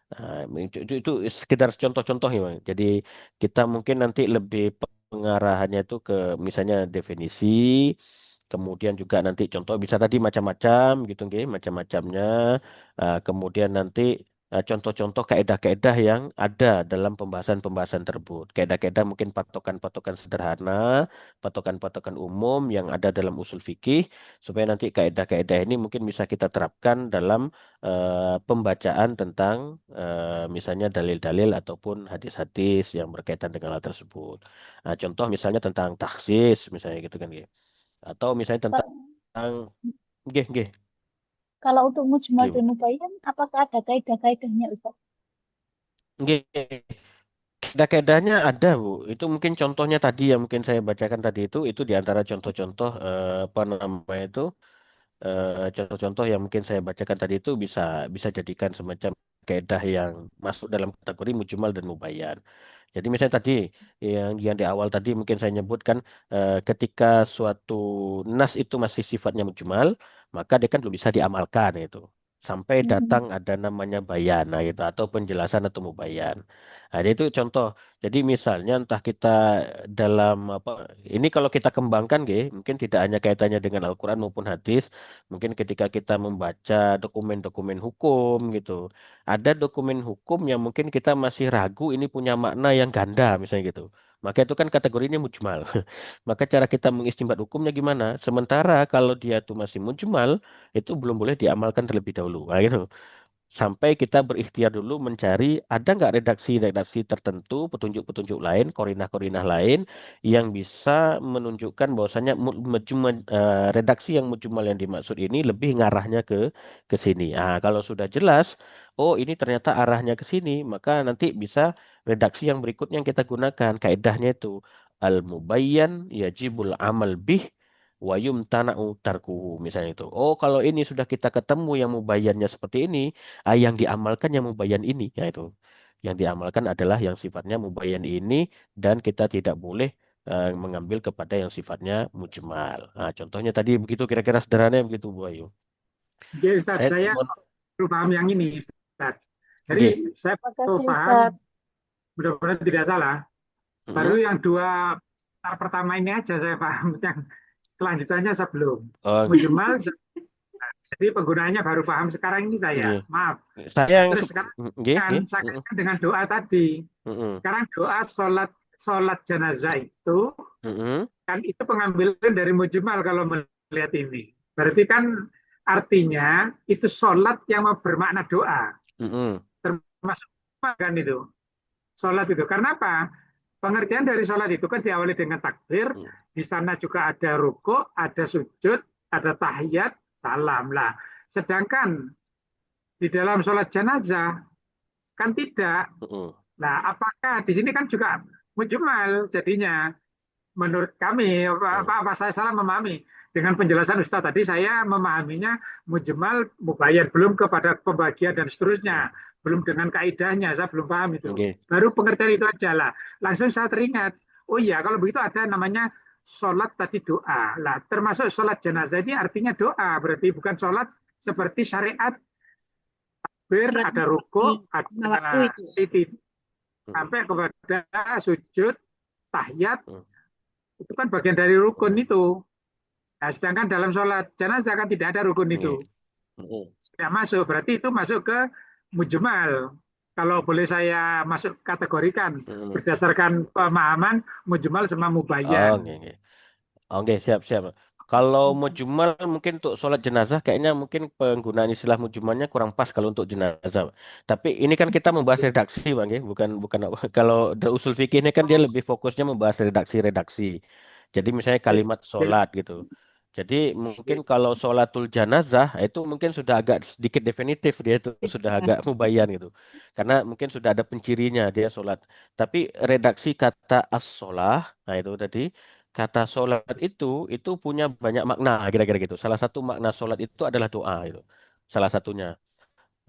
Nah, itu sekedar contoh-contoh ya, Bang. Jadi kita mungkin nanti lebih pengarahannya itu ke misalnya definisi, kemudian juga nanti contoh bisa tadi macam-macam gitu, nggih, macam-macamnya. Kemudian nanti contoh-contoh kaedah-kaedah yang ada dalam pembahasan-pembahasan tersebut. Kaedah-kaedah mungkin patokan-patokan sederhana, patokan-patokan umum yang ada dalam usul fikih, supaya nanti kaedah-kaedah ini mungkin bisa kita terapkan dalam pembacaan tentang misalnya dalil-dalil ataupun hadis-hadis yang berkaitan dengan hal tersebut. Nah, contoh misalnya tentang taksis, misalnya gitu kan, nggih. Atau misalnya tentang Kalau nggih nggih kalau untuk mujmal nggih Bu. dan mubayyan, apakah ada kaidah-kaidahnya, Ustaz? Nggih. Kaedah-kaedahnya ada Bu. Itu mungkin contohnya tadi yang mungkin saya bacakan tadi itu di antara contoh-contoh apa namanya itu contoh-contoh yang mungkin saya bacakan tadi itu bisa bisa jadikan semacam kaedah yang masuk dalam kategori mujmal dan mubayyan. Jadi misalnya tadi yang di awal tadi mungkin saya nyebutkan ketika suatu nas itu masih sifatnya mujmal, maka dia kan belum bisa diamalkan itu. Sampai Mm-mm. datang ada namanya bayana gitu atau penjelasan atau mubayyan. Nah, itu contoh. Jadi misalnya entah kita dalam apa ini kalau kita kembangkan mungkin tidak hanya kaitannya dengan Al-Qur'an maupun hadis, mungkin ketika kita membaca dokumen-dokumen hukum gitu. Ada dokumen hukum yang mungkin kita masih ragu ini punya makna yang ganda misalnya gitu. Maka itu kan kategorinya mujmal. Maka cara kita mengistimbat hukumnya gimana? Sementara kalau dia itu masih mujmal, itu belum boleh diamalkan terlebih dahulu. Nah, gitu. Sampai kita berikhtiar dulu mencari ada nggak redaksi-redaksi tertentu, petunjuk-petunjuk lain, korinah-korinah lain yang bisa menunjukkan bahwasanya redaksi yang mujmal yang dimaksud ini lebih ngarahnya ke sini. Ah, kalau sudah jelas, oh ini ternyata arahnya ke sini, maka nanti bisa redaksi yang berikutnya yang kita gunakan. Kaidahnya itu al-mubayyan yajibul amal bih wa yumtana'u tarkuhu misalnya itu. Oh, kalau ini sudah kita ketemu yang mubayyannya seperti ini, yang diamalkan yang mubayyan ini, ya itu. Yang diamalkan adalah yang sifatnya mubayyan ini dan kita tidak boleh mengambil kepada yang sifatnya mujmal. Nah, contohnya tadi begitu kira-kira sederhananya begitu Bu Ayu. Oke, Ustaz, Saya saya mohon perlu paham yang ini, Ustaz. Jadi nggih. saya Terima perlu kasih, paham, Ustaz. mudah-mudahan tidak salah. Baru Mm-mm. yang dua part pertama ini aja saya paham, yang kelanjutannya sebelum. Oh, Mujmal, jadi penggunaannya baru paham sekarang ini saya. nggih. Maaf. Saya yang Terus sekarang nggih, nggih. saya Mm-mm. kaitkan dengan doa tadi. Mm-mm. Sekarang doa sholat jenazah itu Mm-mm. kan itu pengambilan dari mujmal kalau melihat ini. Berarti kan artinya itu sholat yang bermakna doa. Mm-mm. Termasuk kan itu. Sholat itu. Karena apa? Pengertian dari sholat itu kan diawali dengan takbir. Di sana juga ada ruku, ada sujud, ada tahiyat, salam lah. Sedangkan di dalam sholat jenazah kan tidak. Mm-mm. Nah, apakah di sini kan juga mujmal jadinya? Menurut kami, apa saya salah memahami? Dengan penjelasan Ustaz tadi, saya memahaminya mujmal, mubayyan, belum kepada pembagian dan seterusnya. Belum dengan kaidahnya, saya belum paham itu. Nggih. Baru pengertian itu aja lah. Langsung saya teringat, oh iya, kalau begitu ada namanya sholat tadi doa. Lah, termasuk sholat jenazah ini artinya doa, berarti bukan sholat seperti syariat, ada ruku, lima waktu ada itu. titik, sampai kepada sujud, tahiyat, itu kan bagian dari rukun itu. Nah, sedangkan dalam sholat jenazah kan tidak ada rukun itu. Nggih. Mm-mm. Tidak masuk, berarti itu masuk ke mujmal. kalau boleh saya masuk kategorikan berdasarkan pemahaman mujmal sama mubayyan. Oh, oke. Oke, siap, siap. Kalau mujmal mungkin untuk sholat jenazah kayaknya mungkin penggunaan istilah mujmalnya kurang pas kalau untuk jenazah. Tapi ini kan kita membahas redaksi, Bang, ya. Bukan bukan kalau usul fikih ini kan dia lebih fokusnya membahas redaksi-redaksi. Jadi misalnya kalimat sholat gitu. Jadi mungkin kalau sholatul janazah itu mungkin sudah agak sedikit definitif dia itu sudah agak mubayyan gitu. Karena mungkin sudah ada pencirinya dia sholat. Tapi redaksi kata as-sholah, nah itu tadi kata sholat itu punya banyak makna kira-kira gitu. Salah satu makna sholat itu adalah doa itu. Salah satunya.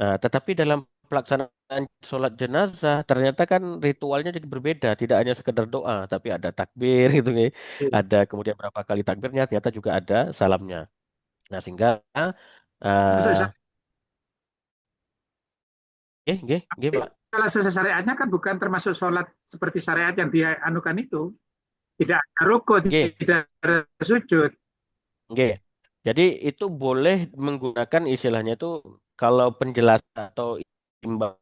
Nah, tetapi dalam pelaksanaan sholat jenazah ternyata kan ritualnya jadi berbeda. Tidak hanya sekedar doa, tapi ada takbir gitu ya. Ada kemudian berapa kali takbirnya, ternyata juga ada salamnya. Nah, sehingga uh, Masuk Pak. kalau selesai syariatnya kan bukan termasuk sholat seperti syariat yang dia anukan itu. Tidak ada rukun, Nggih, tidak ada sujud. nggih. Jadi itu boleh menggunakan istilahnya itu kalau penjelasan atau imbang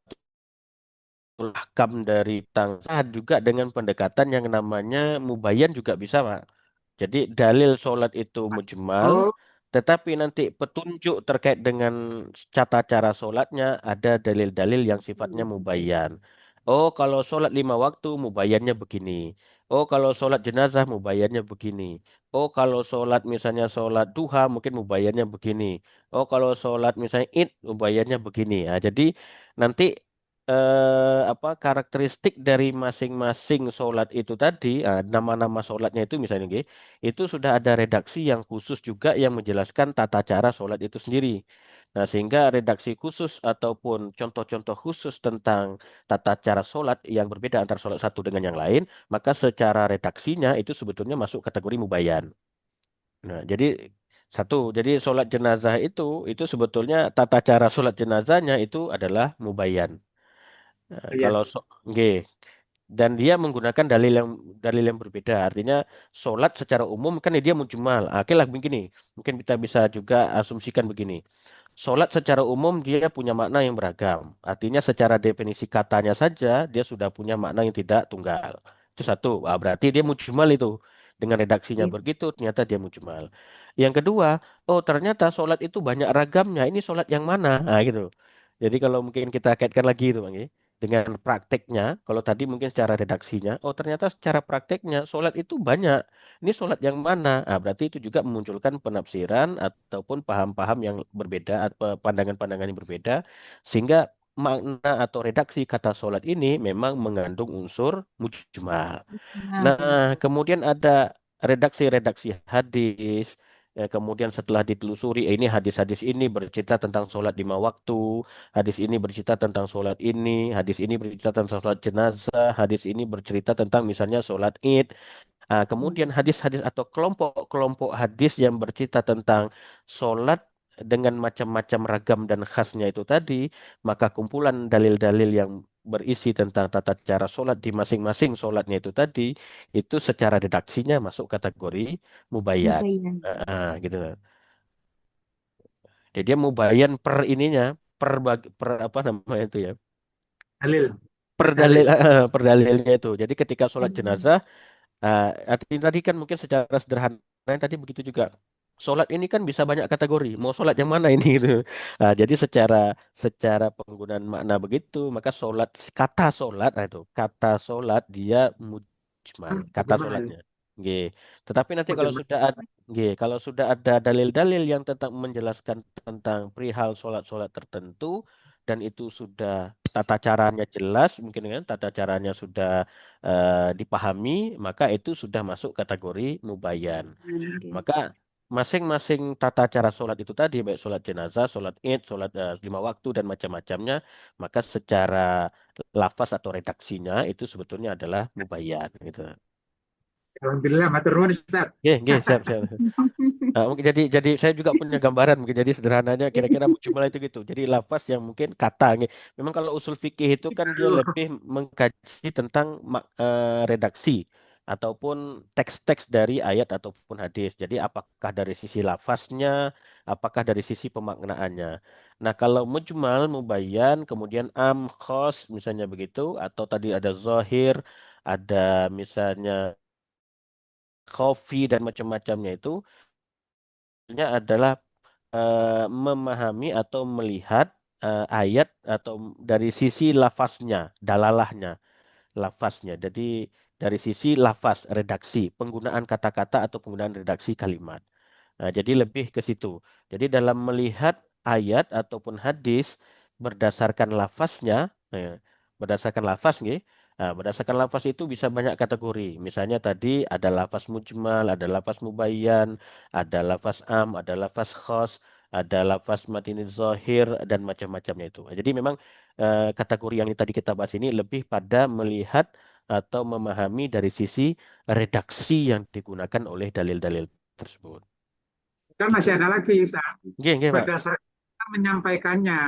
ahkam dari tangsa juga dengan pendekatan yang namanya mubayyan juga bisa, Pak. Jadi dalil sholat itu mujmal, Oh, tetapi nanti petunjuk terkait dengan tata cara sholatnya ada dalil-dalil yang sifatnya mubayyan. Oh, kalau sholat 5 waktu mubayyannya begini. Oh, kalau sholat jenazah mubayyannya begini. Oh, kalau sholat misalnya sholat duha mungkin mubayyannya begini. Oh, kalau sholat misalnya id mubayyannya begini. Nah, jadi nanti apa karakteristik dari masing-masing sholat itu tadi, nama-nama sholatnya itu misalnya, nggih, itu sudah ada redaksi yang khusus juga yang menjelaskan tata cara sholat itu sendiri. Nah, sehingga redaksi khusus ataupun contoh-contoh khusus tentang tata cara sholat yang berbeda antara sholat satu dengan yang lain, maka secara redaksinya itu sebetulnya masuk kategori mubayyan. Nah, jadi satu, jadi sholat jenazah itu sebetulnya tata cara sholat jenazahnya itu adalah mubayyan. Nah, iya. kalau nggih. Dan dia menggunakan dalil yang berbeda. Artinya sholat secara umum kan dia mujmal. Oke lah begini. Mungkin kita bisa juga asumsikan begini. Sholat secara umum dia punya makna yang beragam. Artinya secara definisi katanya saja dia sudah punya makna yang tidak tunggal. Itu satu. Berarti dia mujmal itu. Dengan redaksinya Iya. begitu ternyata dia mujmal. Yang kedua, oh ternyata sholat itu banyak ragamnya. Ini sholat yang mana? Nah gitu. Jadi kalau mungkin kita kaitkan lagi itu, Bang, ya, dengan prakteknya, kalau tadi mungkin secara redaksinya, oh ternyata secara prakteknya sholat itu banyak. Ini sholat yang mana? Berarti itu juga memunculkan penafsiran ataupun paham-paham yang berbeda, atau pandangan-pandangan yang berbeda, sehingga makna atau redaksi kata sholat ini memang mengandung unsur mujmal. Nah, Nah, kemudian ada redaksi-redaksi hadis. Kemudian setelah ditelusuri, ini hadis-hadis ini bercerita tentang sholat 5 waktu, hadis ini bercerita tentang sholat ini, hadis ini bercerita tentang sholat jenazah, hadis ini bercerita tentang misalnya sholat id. Kemudian hadis-hadis atau kelompok-kelompok hadis yang bercerita tentang sholat dengan macam-macam ragam dan khasnya itu tadi, maka kumpulan dalil-dalil yang berisi tentang tata cara sholat di masing-masing sholatnya itu tadi, itu secara redaksinya masuk kategori mubayyan. mubayyan. Gitu. Jadi dia mubayyan per ininya, per apa namanya itu ya, Dalil. per Dalil. dalil, per dalilnya itu. Jadi ketika sholat jenazah, artinya tadi kan mungkin secara sederhana tadi begitu juga. Sholat ini kan bisa banyak kategori. Mau sholat yang mana ini gitu. Jadi secara penggunaan makna begitu, maka kata sholat dia mujmal, kata Mujmal. sholatnya. Nggih. Tetapi nanti kalau Mujmal. sudah ada, nggih, kalau sudah ada dalil-dalil yang tentang menjelaskan tentang perihal sholat-sholat tertentu dan itu sudah tata caranya jelas, mungkin kan tata caranya sudah dipahami, maka itu sudah masuk kategori mubayyan. Oke. Maka masing-masing tata cara sholat itu tadi, baik sholat jenazah, sholat id, sholat 5 waktu dan macam-macamnya, maka secara lafaz atau redaksinya itu sebetulnya adalah mubayyan gitu. Alhamdulillah, matur nuwun Ustaz. Oke, siap, siap. Mungkin jadi saya juga punya gambaran mungkin jadi sederhananya kira-kira mujmal itu gitu. Jadi lafaz yang mungkin kata nggih. Memang kalau usul fikih itu kan dia lebih mengkaji tentang redaksi ataupun teks-teks dari ayat ataupun hadis. Jadi apakah dari sisi lafaznya apakah dari sisi pemaknaannya. Nah, kalau mujmal, mubayyan, kemudian am, khos, misalnya begitu, atau tadi ada zahir, ada misalnya khafi dan macam-macamnya itu, sebenarnya adalah memahami atau melihat ayat atau dari sisi lafaznya, dalalahnya, lafaznya. Jadi dari sisi lafaz, redaksi, penggunaan kata-kata atau penggunaan redaksi kalimat. Nah, jadi lebih ke situ. Jadi dalam melihat ayat ataupun hadis berdasarkan lafaznya, berdasarkan lafaz nggih. Nah, berdasarkan lafaz itu bisa banyak kategori. Misalnya tadi ada lafaz mujmal, ada lafaz mubayyan, ada lafaz am, ada lafaz khas, ada lafaz matini zahir dan macam-macamnya itu. Jadi memang kategori yang tadi kita bahas ini lebih pada melihat atau memahami dari sisi redaksi yang digunakan oleh dalil-dalil tersebut. Dan Gitu. masih ada lagi, Ustaz. Nggih, nggih, Pak. Berdasarkan menyampaikannya,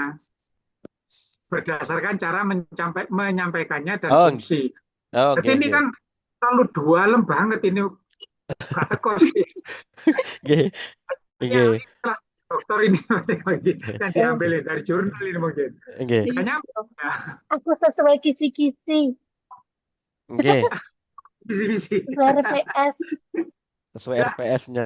berdasarkan cara menyampaikannya dan Oh, fungsi. oh, Jadi nggih, ini nggih. kan terlalu dualem banget ini, gak teko sih. Nggih, Ya, nggih. inilah dokter ini lagi yang diambilin dari jurnal ini mungkin. Nggih, Makanya ya, Aku sesuai kisi-kisi, nggih. kisi-kisi. sesuai RPS. Sesuai Ya, RPS-nya.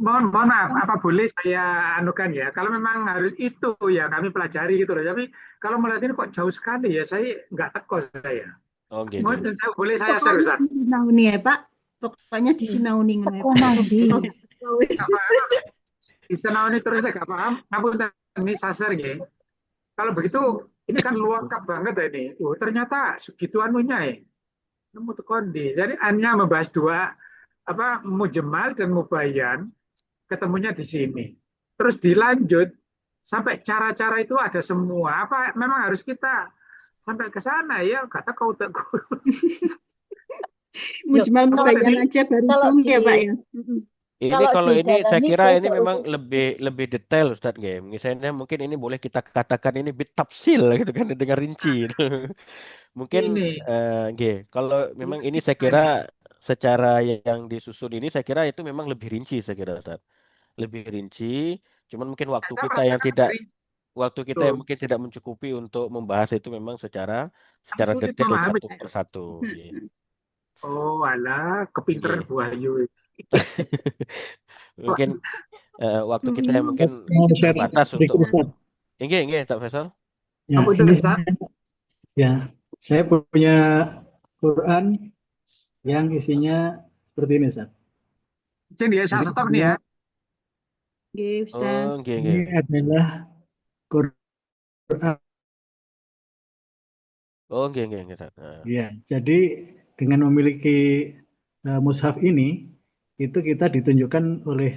mohon maaf, apa boleh saya anukan ya? Kalau memang harus itu ya kami pelajari gitu loh. Tapi kalau melihat ini kok jauh sekali ya, saya nggak teko saya. Oh, nggih, Mohon nggih. boleh saya share, Pokoknya Ustaz? disinauni ya Pak. Pokoknya disinauni ngono ya Teko Pak. nandi. Nggak paham. Di sana ini terus saya nggak paham. Ngapunten ini sasar ya. Kalau begitu ini kan lengkap banget ya ini. Ternyata segitu anunya ya. Nemu tekondi. Jadi hanya membahas dua apa mujemal dan mubayyan ketemunya di sini. Terus dilanjut sampai cara-cara itu ada semua. Apa memang harus kita sampai ke sana ya? Kata kau tak. Mujmal Kalau mubayyan Jadi aja baru kalau dong di ya Pak ya. Ini kalau kalau ini saya didalami kira ke ini memang seluruh lebih detail Ustadz Game. Misalnya mungkin ini boleh kita katakan ini bit tafsil gitu kan dengan rinci. Mungkin ini nggih, kalau memang ini saya kira ini secara yang disusun ini saya kira itu memang lebih rinci saya kira Ustadz. Lebih rinci, cuman mungkin waktu saya kita yang merasakan tidak dari waktu kita itu yang mungkin tidak mencukupi untuk membahas itu memang kami secara sulit detail memahami. satu per satu. Nggih. Oh, alah, kepinteran Nggih. Buahyu. Mungkin waktu kita yang mungkin Saya Mau juga share terbatas untuk sedikit Ustaz. nggih nggih Pak Faisal. Ya, Apa itu ini Ustaz? saya punya Quran yang isinya seperti ini, Ustaz. Cing dia Jadi satu nih ya. Nggih, Ustaz. Oh nggih ini nggih. adalah Quran. Oh nggih nggih nggih. Ustaz. Ya, jadi dengan memiliki mushaf ini, itu kita ditunjukkan oleh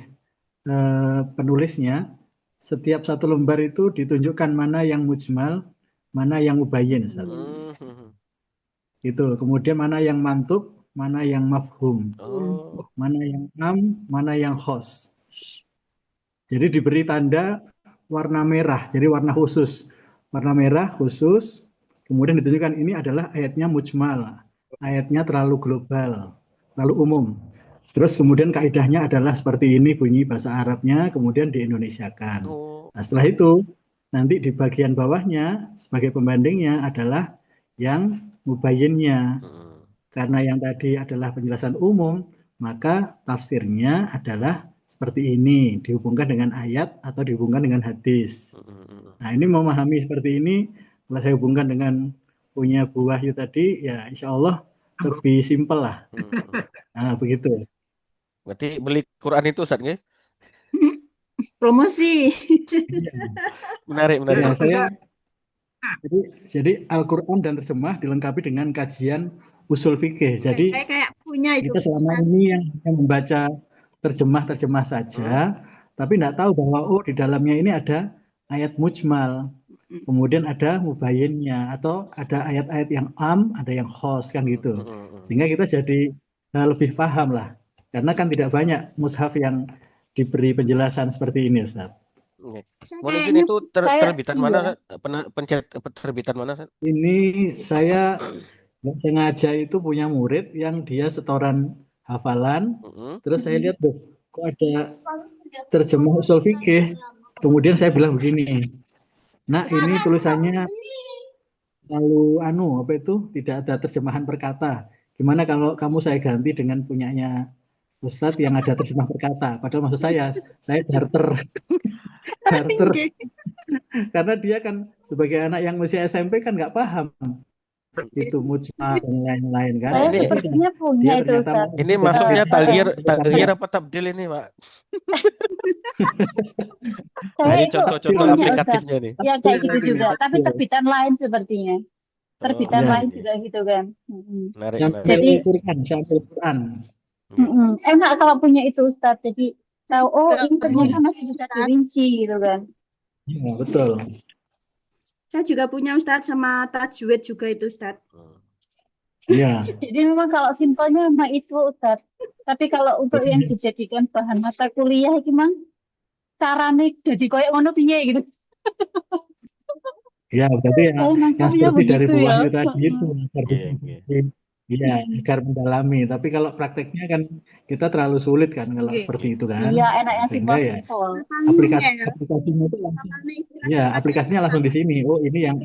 penulisnya, setiap satu lembar itu ditunjukkan mana yang mujmal, mana yang mubayyin, Ustaz. Itu. Kemudian mana yang mantuk, mana yang mafhum, Oh. mana yang am, mana yang khos. Jadi diberi tanda warna merah, jadi warna khusus. Warna merah khusus, kemudian ditunjukkan ini adalah ayatnya mujmal, ayatnya terlalu global, terlalu umum. Terus kemudian kaidahnya adalah seperti ini bunyi bahasa Arabnya, kemudian diindonesiakan. Oh. Nah, setelah itu nanti di bagian bawahnya sebagai pembandingnya adalah yang mubayyinnya. Karena yang tadi adalah penjelasan umum, maka tafsirnya adalah seperti ini, dihubungkan dengan ayat atau dihubungkan dengan hadis. Nah, ini memahami seperti ini, kalau saya hubungkan dengan punya Bu Wahyu tadi, ya insya Allah lebih simpel lah. Nah, begitu. Berarti beli Quran itu Ustaz nggih? Promosi. Menarik menarik. Ya, jadi Al-Quran dan terjemah dilengkapi dengan kajian usul fikih. Jadi Saya kayak punya itu. kita selama ini yang membaca terjemah saja, tapi tidak tahu bahwa di dalamnya ini ada ayat mujmal, kemudian ada mubayyinnya, atau ada ayat-ayat yang am, ada yang khos kan gitu. Sehingga kita jadi lebih paham lah, karena kan tidak banyak mushaf yang diberi penjelasan seperti ini, Ustaz. Mohon izin itu terbitan mana? Terbitan mana? Ini saya nggak sengaja itu punya murid yang dia setoran hafalan, terus saya lihat kok ada terjemah usul fikih. Kemudian saya bilang begini, nah ini tulisannya lalu apa itu tidak ada terjemahan perkata. Gimana kalau kamu saya ganti dengan punyanya Ustadz yang ada terjemah perkata? Padahal maksud saya barter, barter. Karena dia kan sebagai anak yang masih SMP kan nggak paham itu mujmal dan lain-lain kan. Saya Ini Jadi sepertinya punya dia itu ternyata Ustaz. ini mau masuknya Eh, takdir apa tabdil ini, Pak? Nah, saya ini itu contoh-contoh punya Ustaz. aplikatifnya nih. Ya kayak gitu ini juga, tapi takdir. terbitan lain sepertinya. Oh, Terbitan Ya, lain oke. juga gitu kan. Menarik, menarik. Jadi Sampel Quran. enak kalau punya itu Ustaz. Jadi tahu, oh ini ternyata masih bisa dirinci gitu kan. Ya, betul. Saya juga punya Ustadz sama tajwid juga itu Ustadz. Iya. Jadi memang kalau simpelnya memang itu Ustaz. Tapi kalau untuk yang dijadikan bahan mata kuliah itu memang caranya jadi koyo ngono piye gitu. Ya, berarti Saya yang nangkapnya seperti dari begitu Bu ya. Wahyu tadi itu agar bisa Iya. iya, agar mendalami. Tapi kalau prakteknya kan kita terlalu sulit kan kalau seperti itu kan. Iya, Nah, enaknya sehingga ya simpel-simpel. aplikasinya itu langsung ya aplikasinya langsung di sini. Oh, ini yang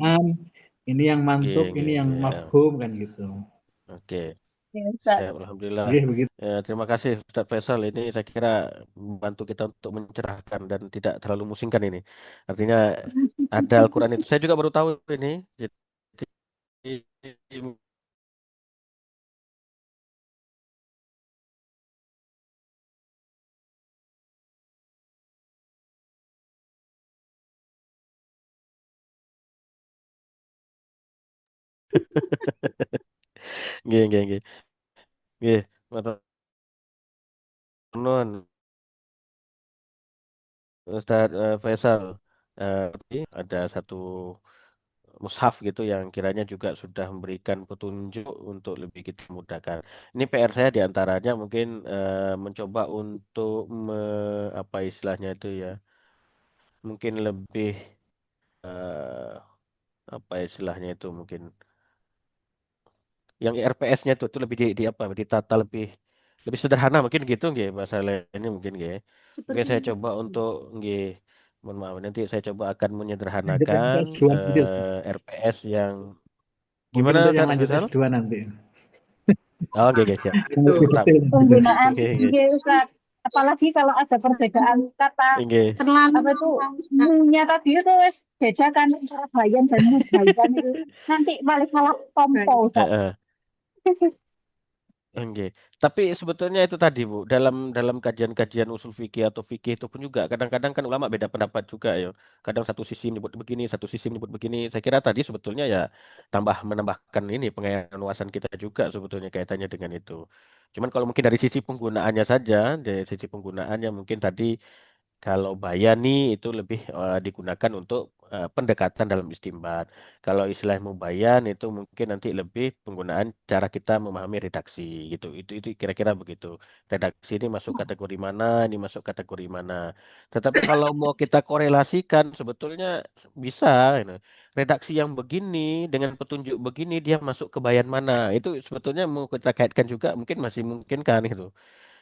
ini yang mantuk, ini yang mafhum kan gitu. Oke. Ya, Ustaz. Siap, alhamdulillah. Iya, begitu. Terima kasih Ustadz Faisal. Ini saya kira membantu kita untuk mencerahkan dan tidak terlalu musingkan ini. Artinya ada Al-Quran itu. Saya juga baru tahu ini. Jadi nggih, nggih, nggih. Nggih, matur nuwun Ustadz Faisal. Ada satu mushaf gitu yang kiranya juga sudah memberikan petunjuk untuk lebih kita mudahkan. Ini PR saya diantaranya mungkin mencoba untuk apa istilahnya itu ya, mungkin lebih eh, apa istilahnya itu mungkin yang RPS-nya itu lebih di apa ditata lebih lebih sederhana mungkin gitu nggih bahasa lainnya mungkin nggih. Mungkin saya coba untuk nggih mohon maaf nanti saya coba akan Lanjut yang menyederhanakan S2 nanti, Ustaz. RPS yang Mungkin gimana untuk yang Ustaz lanjut Faisal? S2 nanti. Oh, oke, siap. Yang Itu lebih Mantap. detail gitu. Penggunaan Oke, oke. iya, Ustaz. Apalagi kalau ada perbedaan kata Oke. apa itu munya tadi itu wes beda kan antara bayan dan mubayan itu. Nanti malah salah tompo Ustaz. Heeh. Oke. Tapi sebetulnya itu tadi Bu, dalam dalam kajian-kajian usul fikih atau fikih itu pun juga kadang-kadang kan ulama beda pendapat juga ya. Kadang satu sisi nyebut begini, satu sisi nyebut begini. Saya kira tadi sebetulnya ya menambahkan ini pengayaan wawasan kita juga sebetulnya kaitannya dengan itu. Cuman kalau mungkin dari sisi penggunaannya saja, dari sisi penggunaannya mungkin tadi kalau bayani itu lebih digunakan untuk pendekatan dalam istimbat. Kalau istilah mubayan itu mungkin nanti lebih penggunaan cara kita memahami redaksi gitu. Itu kira-kira begitu. Redaksi ini masuk kategori mana, ini masuk kategori mana. Tetapi kalau mau kita korelasikan sebetulnya bisa. Gitu. Redaksi yang begini dengan petunjuk begini dia masuk ke bayan mana. Itu sebetulnya mau kita kaitkan juga mungkin masih mungkin kan itu.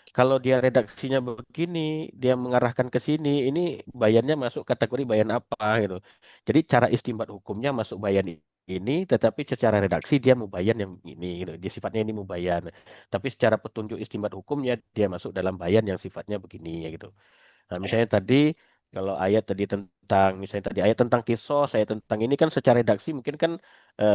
Kalau dia redaksinya begini, dia mengarahkan ke sini, ini bayannya masuk kategori bayan apa gitu. Jadi cara istimbat hukumnya masuk bayan ini, tetapi secara redaksi dia mubayan yang ini gitu. Dia sifatnya ini mubayan. Tapi secara petunjuk istimbat hukumnya dia masuk dalam bayan yang sifatnya begini ya gitu. Nah, misalnya tadi kalau ayat tadi tentang misalnya tadi ayat tentang kisos, saya tentang ini kan secara redaksi mungkin kan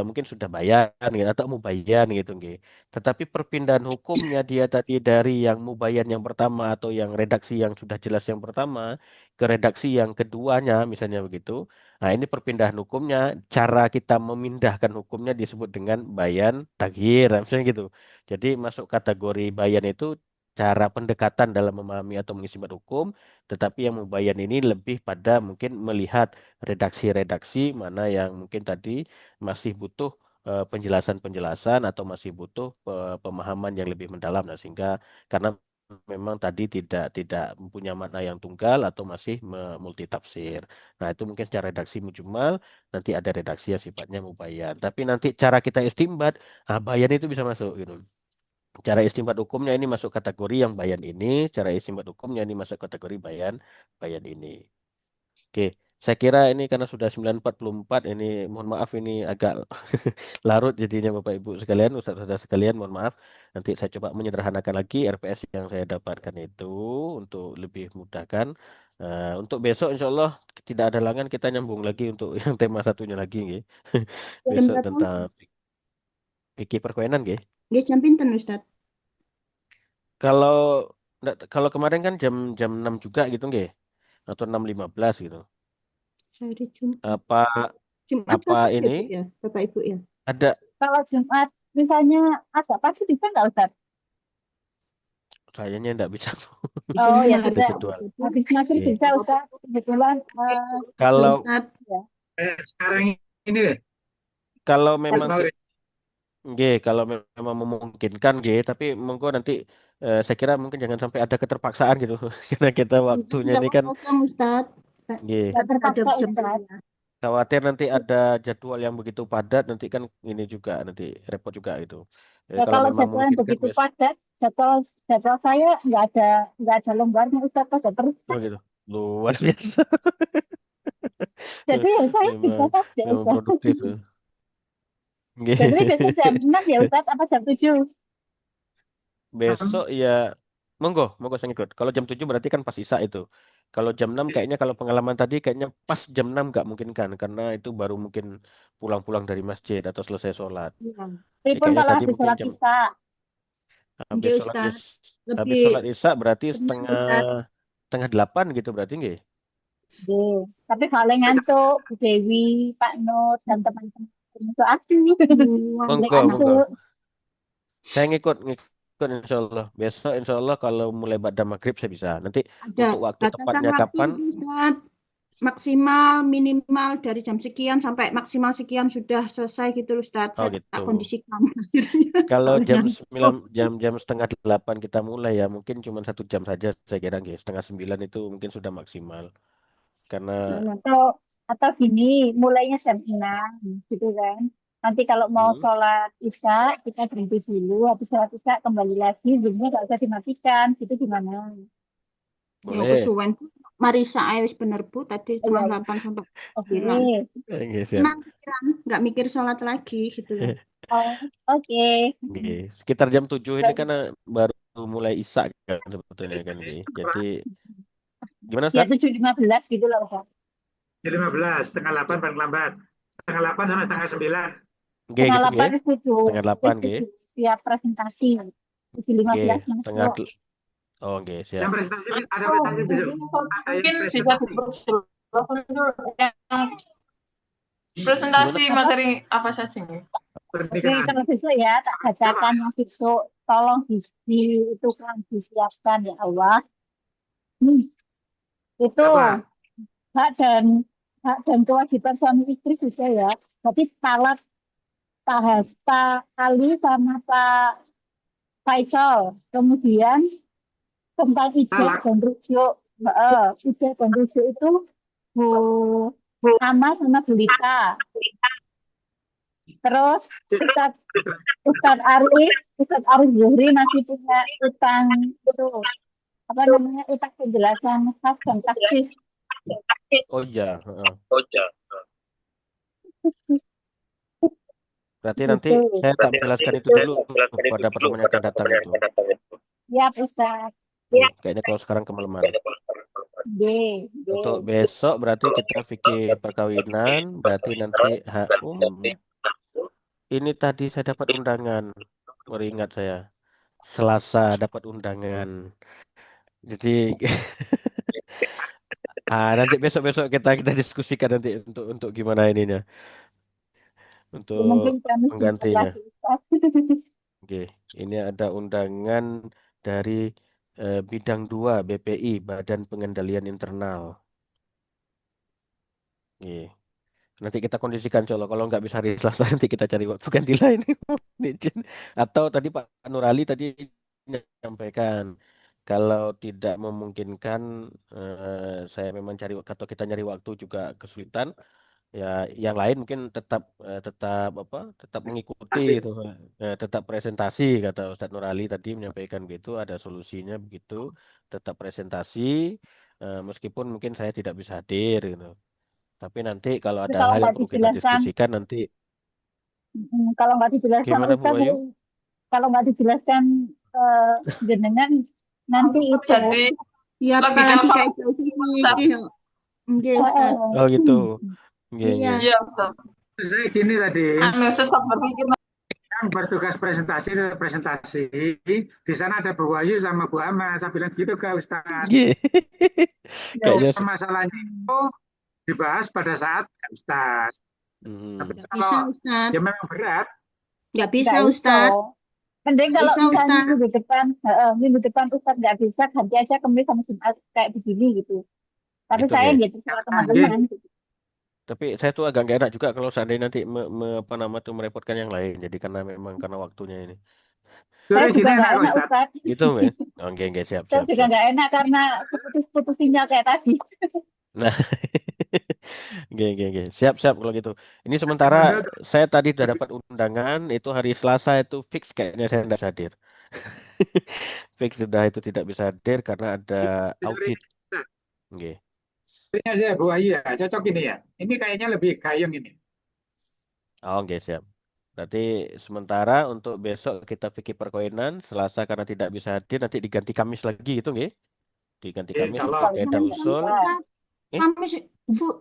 mungkin sudah bayan gitu, atau mubayan gitu nggih. Tetapi perpindahan hukumnya dia tadi dari yang mubayan yang pertama atau yang redaksi yang sudah jelas yang pertama ke redaksi yang keduanya misalnya begitu. Nah, ini perpindahan hukumnya, cara kita memindahkan hukumnya disebut dengan bayan taghir, misalnya gitu. Jadi masuk kategori bayan itu cara pendekatan dalam memahami atau mengistimbat hukum, tetapi yang mubayan ini lebih pada mungkin melihat redaksi-redaksi mana yang mungkin tadi masih butuh penjelasan-penjelasan atau masih butuh pemahaman yang lebih mendalam. Nah, sehingga karena memang tadi tidak tidak mempunyai makna yang tunggal atau masih multitafsir. Nah, itu mungkin secara redaksi mujmal, nanti ada redaksi yang sifatnya mubayan. Tapi nanti cara kita istimbat, bayan itu bisa masuk gitu. Cara istimbat hukumnya ini masuk kategori yang bayan ini, cara istimbat hukumnya ini masuk kategori bayan bayan ini. Oke, saya kira ini karena sudah 9.44 ini mohon maaf ini agak larut jadinya Bapak Ibu sekalian, Ustaz-Ustaz sekalian mohon maaf. Nanti saya coba menyederhanakan lagi RPS yang saya dapatkan itu untuk lebih mudahkan. Untuk besok insya Allah tidak ada halangan kita nyambung lagi untuk yang tema satunya lagi nggih. Jam Besok berapa? tentang fikih perkawinan nggih. Nggih, jam pinten Ustaz? Kalau kalau kemarin kan jam jam 6 juga gitu nggih atau 6.15 gitu. Hari Jumat. Apa Jumat apa cocok ya, ini Bu ya, Bapak Ibu ya? ada Kalau Jumat misalnya agak pagi bisa nggak Ustaz? sayanya enggak bisa Oh ya Benar. ada sudah. jadwal. Habis maghrib Iya. bisa Ustaz. Kebetulan Kalau Ustaz. ya. Sekarang ini deh. kalau memang Maghrib. nggih, kalau memang memungkinkan nggih, tapi monggo nanti saya kira mungkin jangan sampai ada keterpaksaan gitu. Karena kita waktunya Enggak ini kan kosong Ustaz. nggih, Nggak terpaksa Ada jam Ustaz. khawatir nanti ada jadwal yang begitu padat nanti kan ini juga nanti repot juga itu. Ya Kalau kalau memang jadwal yang memungkinkan begitu besok. padat, jadwal saya nggak ada lembarnya Ustaz pada terus. Oh gitu. Luar biasa. Jadi ya saya bisa Memang saja memang Ustaz. produktif. Nggih. Jadi besok jam 6 ya Ustaz apa jam 7? Besok ya monggo, monggo saya ikut. Kalau jam 7 berarti kan pas Isya itu. Kalau jam 6 kayaknya kalau pengalaman tadi kayaknya pas jam 6 nggak mungkin kan karena itu baru mungkin pulang-pulang dari masjid atau selesai sholat. Iya. Ya, Tripun kayaknya kalau tadi habis mungkin sholat jam isya. habis Nggih sholat Ustaz. is habis Lebih sholat Isya berarti tenang Ustaz. setengah 8 gitu berarti nggih. Nggih. Tapi paling ngantuk Bu Dewi, Pak Nur dan teman-teman itu aku. Paling Monggo, monggo. ngantuk. Saya ngikut insya Allah. Besok insya Allah kalau mulai ba'da maghrib saya bisa. Nanti Ada untuk waktu batasan tepatnya waktu kapan? itu Ustaz. Maksimal minimal dari jam sekian sampai maksimal sekian sudah selesai gitu Ustaz. Oh Saya tak gitu. kondisikan akhirnya. Kalau Paling jam ngantuk. 9, jam setengah 8 kita mulai ya mungkin cuma 1 jam saja saya kira nggih. Setengah 9 itu mungkin sudah maksimal. Karena Atau atau gini, mulainya jam 6 gitu kan. Nanti kalau mau hmm, sholat isya, kita berhenti dulu. Habis sholat isya kembali lagi, zoomnya nggak usah dimatikan. Gitu gimana? Mau boleh. kesuwen. Marisa ayo wis bener Bu tadi Oh, iya, setengah iya. 8 sampai Oke. 9. Nggih, siap. Tenang pikiran, nggak mikir sholat lagi gitu loh. Oh, oke. Nggih. Sekitar jam 7 ini kan baru mulai Isya kan sebetulnya kan nggih. Jadi gimana Ya Ustaz? 7.15 gitu loh, Pak. Jam 15, setengah 8 paling lambat. Setengah 8 sampai setengah 9. Nggih Setengah gitu 8 nggih. wis tujuh. Setengah Wis 8 nggih. tujuh. Siap presentasi. 7.15 Nggih, setengah masuk. oh nggih, siap. Yang presentasi ada Oh, presentasi di besok. sini Ada yang mungkin bisa presentasi. dipersilakan dulu yang Gimana? presentasi materi apa saja nih? Oke, Pernikahan. kalau besok ya, tak bacakan yang besok. Tolong itu kan disiapkan ya Allah. Itu Apa? hak dan hak dan kewajiban suami istri juga ya. Jadi talak Pak Ali sama Pak Faisal. Kemudian tentang ide Talak. dan rujuk. Ide dan rujuk itu Bu sama Belita. Terus Ustadz Arif Zuhri masih punya utang itu apa namanya utang penjelasan khas dan taksis. Oh iya, heeh. Berarti nanti Gitu. saya tak menjelaskan itu dulu pada pertemuan yang akan datang itu. Ya Ustadz. Kayaknya kalau sekarang kemalaman. D. Untuk besok berarti kita fikir perkawinan, berarti nanti ini tadi saya dapat undangan, baru ingat saya. Selasa dapat undangan. Jadi nanti besok-besok kita diskusikan nanti untuk gimana ininya, Mungkin untuk kami sebentar menggantinya. lagi Ustadz. Oke, ini ada undangan dari bidang 2 BPI, Badan Pengendalian Internal. Oke. Nanti kita kondisikan Colo. Kalau nggak bisa hari Selasa nanti kita cari waktu ganti lain. Izin. Atau tadi Pak Nurali tadi menyampaikan kalau tidak memungkinkan saya memang atau kita nyari waktu juga kesulitan. Ya, yang lain mungkin tetap tetap mengikuti Asik. itu, tetap presentasi kata Ustadz Nurali tadi menyampaikan begitu, ada solusinya begitu, tetap presentasi, meskipun mungkin saya tidak bisa hadir gitu. Tapi nanti kalau Tapi ada kalau hal yang nggak perlu kita dijelaskan, diskusikan nanti kalau nggak dijelaskan gimana Bu Ustaz, Ayu? kalau nggak dijelaskan jenengan nanti itu Jadi Ya logika apalagi kayak fallacy, jauh sini Ustaz. iki yo. Nggih, Ustaz. Oh gitu, nggih Iya. nggih. Iya, Ustaz. Saya gini tadi, Anu sesat berpikir. yang bertugas presentasi, di sana ada Bu Wahyu sama Bu Ama. Saya bilang gitu ke Ustadz. Nggih. Kayaknya Masalahnya itu dibahas pada saat Ustadz. Tapi Nggak kalau bisa, Ustaz. ya memang berat, Nggak bisa, nggak Ustaz. iso. Mending kalau Bisa, misalnya Ustaz. minggu depan Ustaz nggak bisa, ganti aja Kamis sama Jumat kayak begini gitu. Tapi gitu saya nggih. nggak terserah teman-teman. Gitu. Tapi saya tuh agak nggak enak juga kalau seandainya nanti apa nama tuh merepotkan yang lain. Jadi karena waktunya ini. Saya suruh juga gini nggak enak kok enak Ustadz. Ustaz. Gitu nggih. Oh, nggih nggih, siap Saya siap juga siap. nggak enak karena putus-putus sinyal kayak tadi. Nah, nggih nggih nggih. Siap siap kalau gitu. Ini sementara Menurut saya tadi sudah dapat undangan itu hari Selasa itu fix kayaknya saya tidak hadir. Fix sudah itu tidak bisa hadir karena ada audit. Nggih. ini aja Bu Wahyu ya, cocok ini ya. Ini kayaknya lebih gayeng ini. Oh, nggih siap. Berarti sementara untuk besok kita pikir perkoinan, Selasa karena tidak bisa hadir nanti diganti Kamis lagi gitu nggih. Diganti Kamis Insya Allah. untuk kaedah usul. Eh?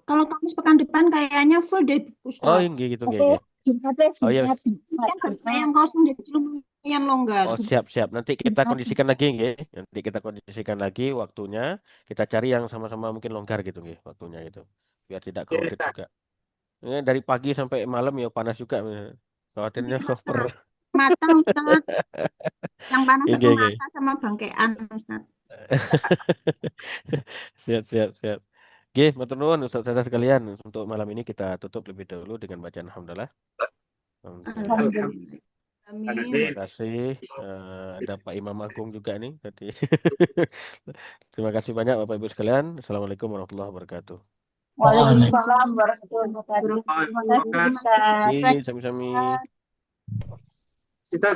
Kalau Kamis pekan depan kayaknya full deh, Oh, Ustaz. nggih gitu Oke, nggih nggih. Jumat Oh iya. Kan ada yang kosong jadi lumayan longgar. Oh siap siap. Nanti kita kondisikan lagi nggih. Nanti kita kondisikan lagi waktunya. Kita cari yang sama-sama mungkin longgar gitu nggih waktunya itu. Biar tidak crowded Iya. juga. Ini dari pagi sampai malam ya panas juga. Khawatirnya over. Matang, Ustaz. Yang panas Iya itu nggih. mata sama bangkean, Ustaz. Siap siap siap. Oke, matur nuwun Ustaz sekalian. Untuk malam ini kita tutup lebih dahulu dengan bacaan alhamdulillah. Alhamdulillah. Alhamdulillah. Amin. Terima kasih. Ada Pak Imam Agung juga nih tadi. Terima kasih banyak Bapak Ibu sekalian. Assalamualaikum warahmatullahi wabarakatuh. Waalaikumsalam warahmatullahi wabarakatuh. Terima kasih Ustaz. Iya, sami-sami. Kita